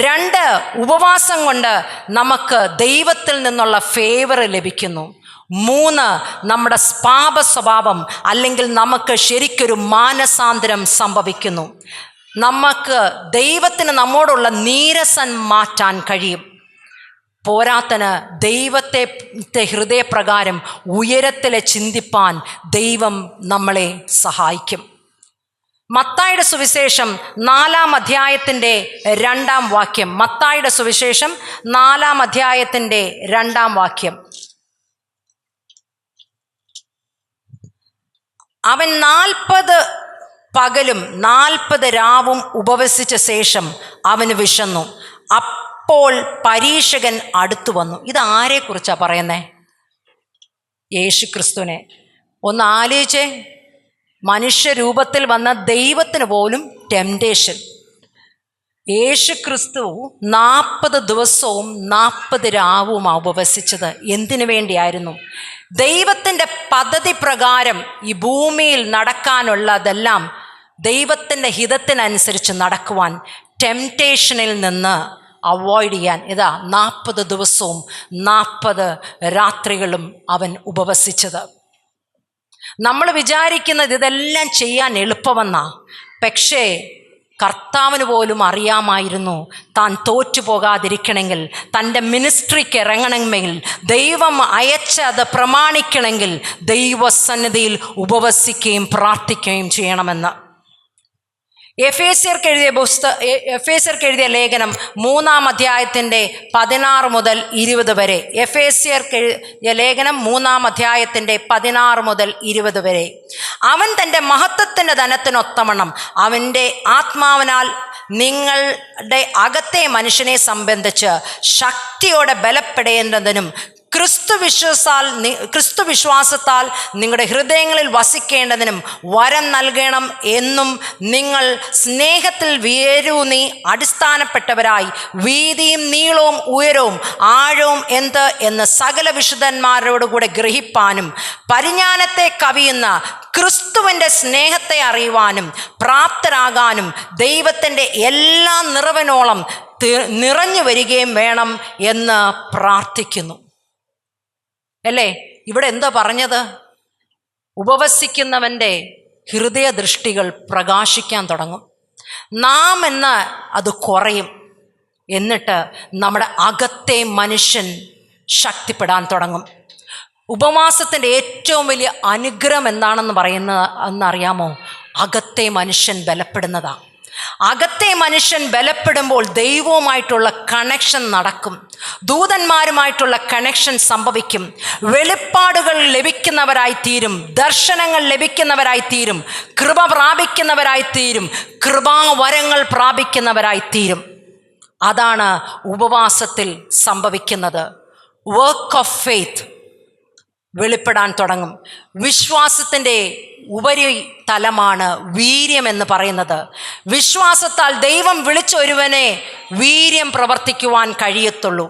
2, ഉപവാസം കൊണ്ട് നമുക്ക് ദൈവത്തിൽ നിന്നുള്ള ഫേവർ ലഭിക്കുന്നു. 3, നമ്മുടെ പാപ സ്വഭാവം അല്ലെങ്കിൽ നമുക്ക് ശരിക്കൊരു മാനസാന്തരം സംഭവിക്കുന്നു. നമുക്ക് ദൈവത്തിന് നമ്മോടുള്ള നീരസം മാറ്റാൻ കഴിയും. പോരാത്തന് ദൈവത്തെ ഹൃദയപ്രകാരം ഉയരത്തിലെ ചിന്തിപ്പാൻ ദൈവം നമ്മളെ സഹായിക്കും. മത്തായിയുടെ സുവിശേഷം 4-ാം അധ്യായത്തിൻ്റെ 2-ാം വാക്യം. മത്തായിയുടെ സുവിശേഷം 4-ാം അധ്യായത്തിൻ്റെ 2-ാം വാക്യം. അവൻ 40 പകലും 40 രാവും ഉപവസിച്ച ശേഷം അവന് വിശന്നു. അപ്പോൾ പരീക്ഷകൻ അടുത്തു വന്നു. ഇത് ആരെക്കുറിച്ചാണ് പറയുന്നത്? യേശുക്രിസ്തുവിനെ. ഒന്ന് ആലോചിച്ചേ, മനുഷ്യരൂപത്തിൽ വന്ന ദൈവത്തിന് പോലും ടെംപ്റ്റേഷൻ. യേശുക്രിസ്തു 40 ദിവസവും 40 രാവും ഉപവസിച്ചത് എന്തിനു വേണ്ടിയായിരുന്നു? ദൈവത്തിൻ്റെ പദ്ധതി പ്രകാരം ഈ ഭൂമിയിൽ നടക്കാനുള്ളതെല്ലാം ദൈവത്തിൻ്റെ ഹിതത്തിനനുസരിച്ച് നടക്കുവാൻ, ടെംപ്റ്റേഷനിൽ നിന്ന് അവോയ്ഡ് ചെയ്യാൻ 40 ദിവസവും 40 രാത്രികളും അവൻ ഉപവസിച്ചത്. നമ്മൾ വിചാരിക്കുന്നത് ഇതെല്ലാം ചെയ്യാൻ എളുപ്പമെന്നാ. പക്ഷേ കർത്താവിന് പോലും അറിയാമായിരുന്നു താൻ തോറ്റുപോകാതിരിക്കണമെങ്കിൽ, തൻ്റെ മിനിസ്ട്രിക്ക് ഇറങ്ങണമെങ്കിൽ, ദൈവം അയച്ചത് പ്രമാണിക്കണമെങ്കിൽ ദൈവസന്നിധിയിൽ ഉപവസിക്കുകയും പ്രാർത്ഥിക്കുകയും ചെയ്യണമെന്ന്. എഫേസ്യർക്ക് എഴുതിയ ലേഖനം 3-ാം അധ്യായത്തിൻ്റെ 16 മുതൽ 20 വരെ. എഫേസ്യർക്ക് എഴുതിയ ലേഖനം 3-ാം അധ്യായത്തിൻ്റെ 16 മുതൽ 20 വരെ. അവൻ തൻ്റെ മഹത്വത്തിൻ്റെ ധനത്തിനൊത്തവണ്ണം അവൻ്റെ ആത്മാവിനാൽ നിങ്ങളുടെ അകത്തെ മനുഷ്യനെ സംബന്ധിച്ച് ശക്തിയോടെ ബലപ്പെടേണ്ടതിനും ക്രിസ്തു വിശ്വാസത്താൽ നിങ്ങളുടെ ഹൃദയങ്ങളിൽ വസിക്കേണ്ടതിനും വരം നൽകണം എന്നും നിങ്ങൾ സ്നേഹത്തിൽ വേരൂന്നി അടിസ്ഥാനപ്പെട്ടവരായി വീതിയും നീളവും ഉയരവും ആഴവും എന്ത് എന്ന് സകല വിശുദ്ധന്മാരോടുകൂടെ ഗ്രഹിപ്പാനും പരിജ്ഞാനത്തെ കവിയുന്ന ക്രിസ്തുവിൻ്റെ സ്നേഹത്തെ അറിയുവാനും പ്രാപ്തരാകാനും ദൈവത്തിൻ്റെ എല്ലാ നിറവിനോളം നിറഞ്ഞു വരികയും വേണം എന്ന് പ്രാർത്ഥിക്കുന്നു. അല്ലേ? ഇവിടെ എന്താ പറഞ്ഞത്? ഉപവസിക്കുന്നവൻ്റെ ഹൃദയദൃഷ്ടികൾ പ്രകാശിക്കാൻ തുടങ്ങും. നാം എന്ന അത് കുറയും. എന്നിട്ട് നമ്മുടെ അകത്തെ മനുഷ്യൻ ശക്തിപ്പെടാൻ തുടങ്ങും. ഉപവാസത്തിൻ്റെ ഏറ്റവും വലിയ അനുഗ്രഹം എന്താണെന്ന് പറയുന്നത് എന്നറിയാമോ? അകത്തെ മനുഷ്യൻ ബലപ്പെടുന്നതാണ്. അകത്തെ മനുഷ്യൻ ബലപ്പെടുമ്പോൾ ദൈവവുമായിട്ടുള്ള കണക്ഷൻ നടക്കും, ദൂതന്മാരുമായിട്ടുള്ള കണക്ഷൻ സംഭവിക്കും, വെളിപ്പാടുകൾ ലഭിക്കുന്നവരായിത്തീരും, ദർശനങ്ങൾ ലഭിക്കുന്നവരായിത്തീരും, കൃപ പ്രാപിക്കുന്നവരായിത്തീരും, കൃപാവരങ്ങൾ പ്രാപിക്കുന്നവരായിത്തീരും. അതാണ് ഉപവാസത്തിൽ സംഭവിക്കുന്നത്. വർക്ക് ഓഫ് ഫെയ്ത്ത് വെളിപ്പെടാൻ തുടങ്ങും. വിശ്വാസത്തിൻ്റെ ഉപരി തലമാണ് വീര്യം എന്ന് പറയുന്നത്. വിശ്വാസത്താൽ ദൈവം വിളിച്ച ഒരുവനെ വീര്യം പ്രവർത്തിക്കുവാൻ കഴിയത്തുള്ളൂ.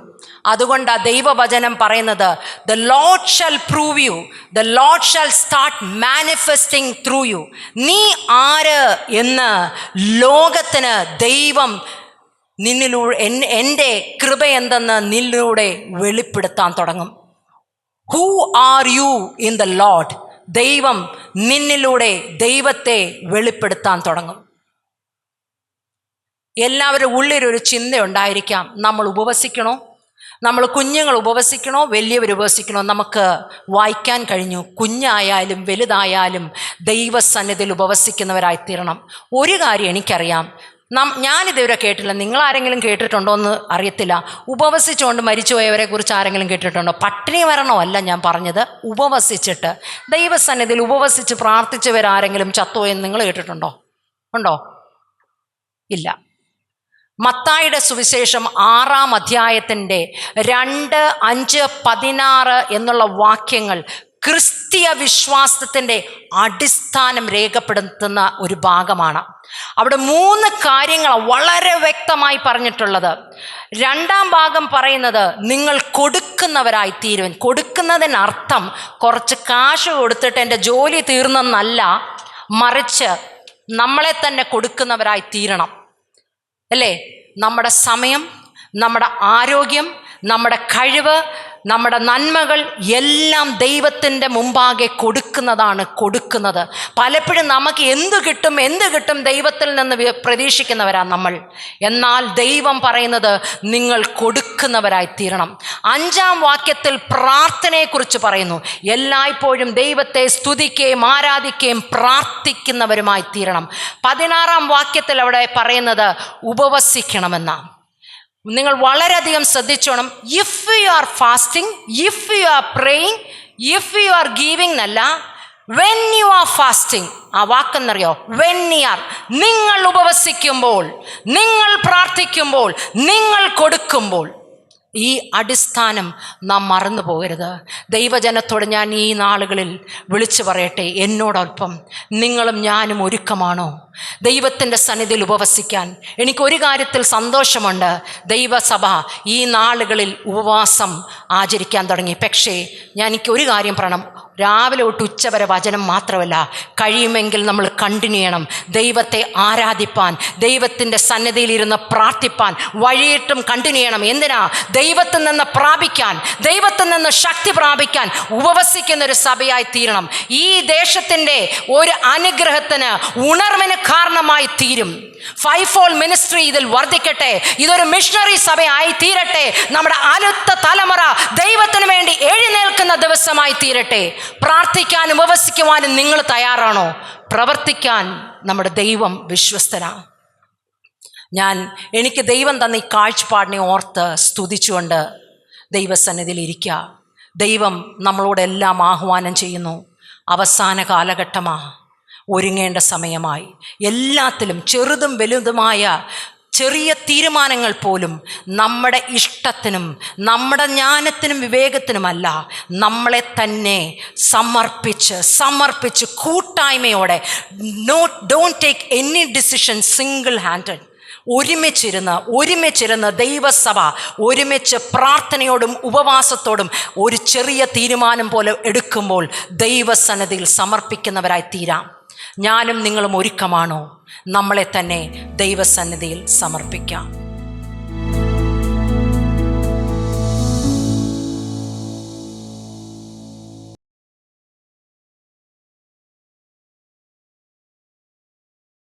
അതുകൊണ്ടാണ് ദൈവവചനം പറയുന്നത്, the Lord shall prove you, the Lord shall start manifesting through you. നീ ആര് എന്ന് ലോകത്തിന് ദൈവം നിന്നിലൂടെ, എൻ്റെ കൃപ എന്തെന്ന് നിന്നിലൂടെ വെളിപ്പെടുത്താൻ തുടങ്ങും. Who are you in the Lord? ദൈവം നിന്നിലൂടെ ദൈവത്തെ വെളിപ്പെടുത്താൻ തുടങ്ങും. എല്ലാവരുടെ ഉള്ളിലൊരു ചിന്തയുണ്ടായിരിക്കാം, നമ്മൾ ഉപവസിക്കണോ, നമ്മൾ കുഞ്ഞുങ്ങൾ ഉപവസിക്കണോ, വലിയവർ ഉപവസിക്കണോ? നമുക്ക് വായിക്കാൻ കഴിഞ്ഞു, കുഞ്ഞായാലും വലുതായാലും ദൈവസന്നിധിയിൽ ഉപവസിക്കുന്നവരായിത്തീരണം. ഒരു കാര്യം എനിക്കറിയാം, ഞാനിതുവരെ കേട്ടില്ല, നിങ്ങളാരെങ്കിലും കേട്ടിട്ടുണ്ടോ എന്ന് അറിയത്തില്ല, ഉപവസിച്ചുകൊണ്ട് മരിച്ചുപോയവരെ കുറിച്ച് ആരെങ്കിലും കേട്ടിട്ടുണ്ടോ? പട്ടിണി മരണമല്ല ഞാൻ പറഞ്ഞത്, ഉപവസിച്ചിട്ട് ദൈവസന്നിധിയിൽ ഉപവസിച്ച് പ്രാർത്ഥിച്ചവരാരെങ്കിലും ചത്തുപോയെന്ന് നിങ്ങൾ കേട്ടിട്ടുണ്ടോ? ഉണ്ടോ? ഇല്ല. മത്തായിയുടെ സുവിശേഷം 6-ാം അധ്യായത്തിൻ്റെ 2, 5, 16 എന്നുള്ള വാക്യങ്ങൾ ക്രിസ്തീയ വിശ്വാസത്തിൻ്റെ അടിസ്ഥാനം രേഖപ്പെടുത്തുന്ന ഒരു ഭാഗമാണ്. അവിടെ 3 കാര്യങ്ങൾ വളരെ വ്യക്തമായി പറഞ്ഞിട്ടുള്ളത്. 2-ാം ഭാഗം പറയുന്നത് നിങ്ങൾ കൊടുക്കുന്നവരായിത്തീരുവൻ. കൊടുക്കുന്നതിനർത്ഥം കുറച്ച് കാശ് കൊടുത്തിട്ട് എൻ്റെ ജോലി തീർന്നെന്നല്ല, മറിച്ച് നമ്മളെ തന്നെ കൊടുക്കുന്നവരായിത്തീരണം. അല്ലേ? നമ്മുടെ സമയം, നമ്മുടെ ആരോഗ്യം, നമ്മുടെ കഴിവ്, നമ്മുടെ നന്മകൾ എല്ലാം ദൈവത്തിൻ്റെ മുമ്പാകെ കൊടുക്കുന്നത്. പലപ്പോഴും നമുക്ക് എന്ത് കിട്ടും ദൈവത്തിൽ നിന്ന് പ്രതീക്ഷിക്കുന്നവരാ നമ്മൾ. എന്നാൽ ദൈവം പറയുന്നത് നിങ്ങൾ കൊടുക്കുന്നവരായി തീരണം. 5-ാം വാക്യത്തിൽ പ്രാർത്ഥനയെക്കുറിച്ച് പറയുന്നു. എല്ലായ്പ്പോഴും ദൈവത്തെ സ്തുതിക്കുകയും ആരാധിക്കുകയും പ്രാർത്ഥിക്കുന്നവരുമായി തീരണം. 16-ാം വാക്യത്തിൽ അവിടെ പറയുന്നത് ഉപവസിക്കണമെന്നാണ്. നിങ്ങൾ വളരെയധികം ശ്രദ്ധിച്ചോണം. If you are fasting, if you are praying, if you are giving എന്നല്ല, വെൻ യു ആർ ഫാസ്റ്റിംഗ്. ആ വാക്കെന്നറിയോ? When you R. നിങ്ങൾ ഉപവസിക്കുമ്പോൾ, നിങ്ങൾ പ്രാർത്ഥിക്കുമ്പോൾ, നിങ്ങൾ കൊടുക്കുമ്പോൾ. ഈ അടിസ്ഥാനം നാം മറന്നു പോകരുത്. ദൈവജനത്തോട് ഞാൻ ഈ നാളുകളിൽ വിളിച്ചു പറയട്ടെ, എന്നോടൊപ്പം നിങ്ങളും ഞാനും ഒരുക്കമാണോ ദൈവത്തിൻ്റെ സന്നിധിയിൽ ഉപവസിക്കാൻ? എനിക്കൊരു കാര്യത്തിൽ സന്തോഷമുണ്ട്, ദൈവസഭ ഈ നാളുകളിൽ ഉപവാസം ആചരിക്കാൻ തുടങ്ങി. പക്ഷേ എനിക്കൊരു കാര്യം പറയണം, രാവിലെ തൊട്ട് ഉച്ചവരെ വചനം മാത്രമല്ല, കഴിയുമെങ്കിൽ നമ്മൾ കണ്ടിന്യൂ ചെയ്യണം. ദൈവത്തെ ആരാധിപ്പാൻ, ദൈവത്തിൻ്റെ സന്നിധിയിലിരുന്ന് പ്രാർത്ഥിപ്പാൻ വഴിയിട്ടും കണ്ടിന്യൂ ചെയ്യണം. എന്തിനാ? ദൈവത്തിൽ നിന്ന് പ്രാപിക്കാൻ, ദൈവത്തിൽ നിന്ന് ശക്തി പ്രാപിക്കാൻ ഉപവസിക്കുന്ന ഒരു സഭയായി തീരണം. ഈ ദേശത്തിൻ്റെ ഒരു അനുഗ്രഹത്തിന്, ഉണർവിന് കാരണമായി തീരും. 5-fold മിനിസ്ട്രി ഇതിൽ വർദ്ധിക്കട്ടെ. ഇതൊരു മിഷണറി സഭയായി തീരട്ടെ. നമ്മുടെ അടുത്ത തലമുറ ദൈവത്തിന് വേണ്ടി എഴുന്നേൽക്കുന്ന ദിവസമായി തീരട്ടെ. പ്രാർത്ഥിക്കാനും ഉപവസിക്കുവാനും നിങ്ങൾ തയ്യാറാണോ? പ്രവർത്തിക്കാൻ നമ്മുടെ ദൈവം വിശ്വസ്തനാണ്. എനിക്ക് ദൈവം തന്ന ഈ കാഴ്ചപ്പാടിനെ ഓർത്ത് സ്തുതിച്ചുകൊണ്ട് ദൈവസന്നിധിയിൽ ഇരിക്കുക. ദൈവം നമ്മളോടെല്ലാം ആഹ്വാനം ചെയ്യുന്നു. അവസാന കാലഘട്ടമാണ്, ഒരുങ്ങേണ്ട സമയമായി. എല്ലാത്തിലും ചെറുതും വലുതുമായ ചെറിയ തീരുമാനങ്ങൾ പോലും നമ്മുടെ ഇഷ്ടത്തിനും നമ്മുടെ ജ്ഞാനത്തിനും വിവേകത്തിനുമല്ല, നമ്മളെ തന്നെ സമർപ്പിച്ച് കൂട്ടായ്മയോടെ, don't take any decision single handed. ഒരുമിച്ചിരുന്ന് ദൈവസഭ ഒരുമിച്ച് പ്രാർത്ഥനയോടും ഉപവാസത്തോടും ഒരു ചെറിയ തീരുമാനം പോലെ എടുക്കുമ്പോൾ ദൈവസന്നിധിയിൽ സമർപ്പിക്കുന്നവരായി തീരാം. ഞാനും നിങ്ങളും ഒരുക്കമാണോ? നമ്മളെ തന്നെ ദൈവസന്നിധിയിൽ സമർപ്പിക്കാം.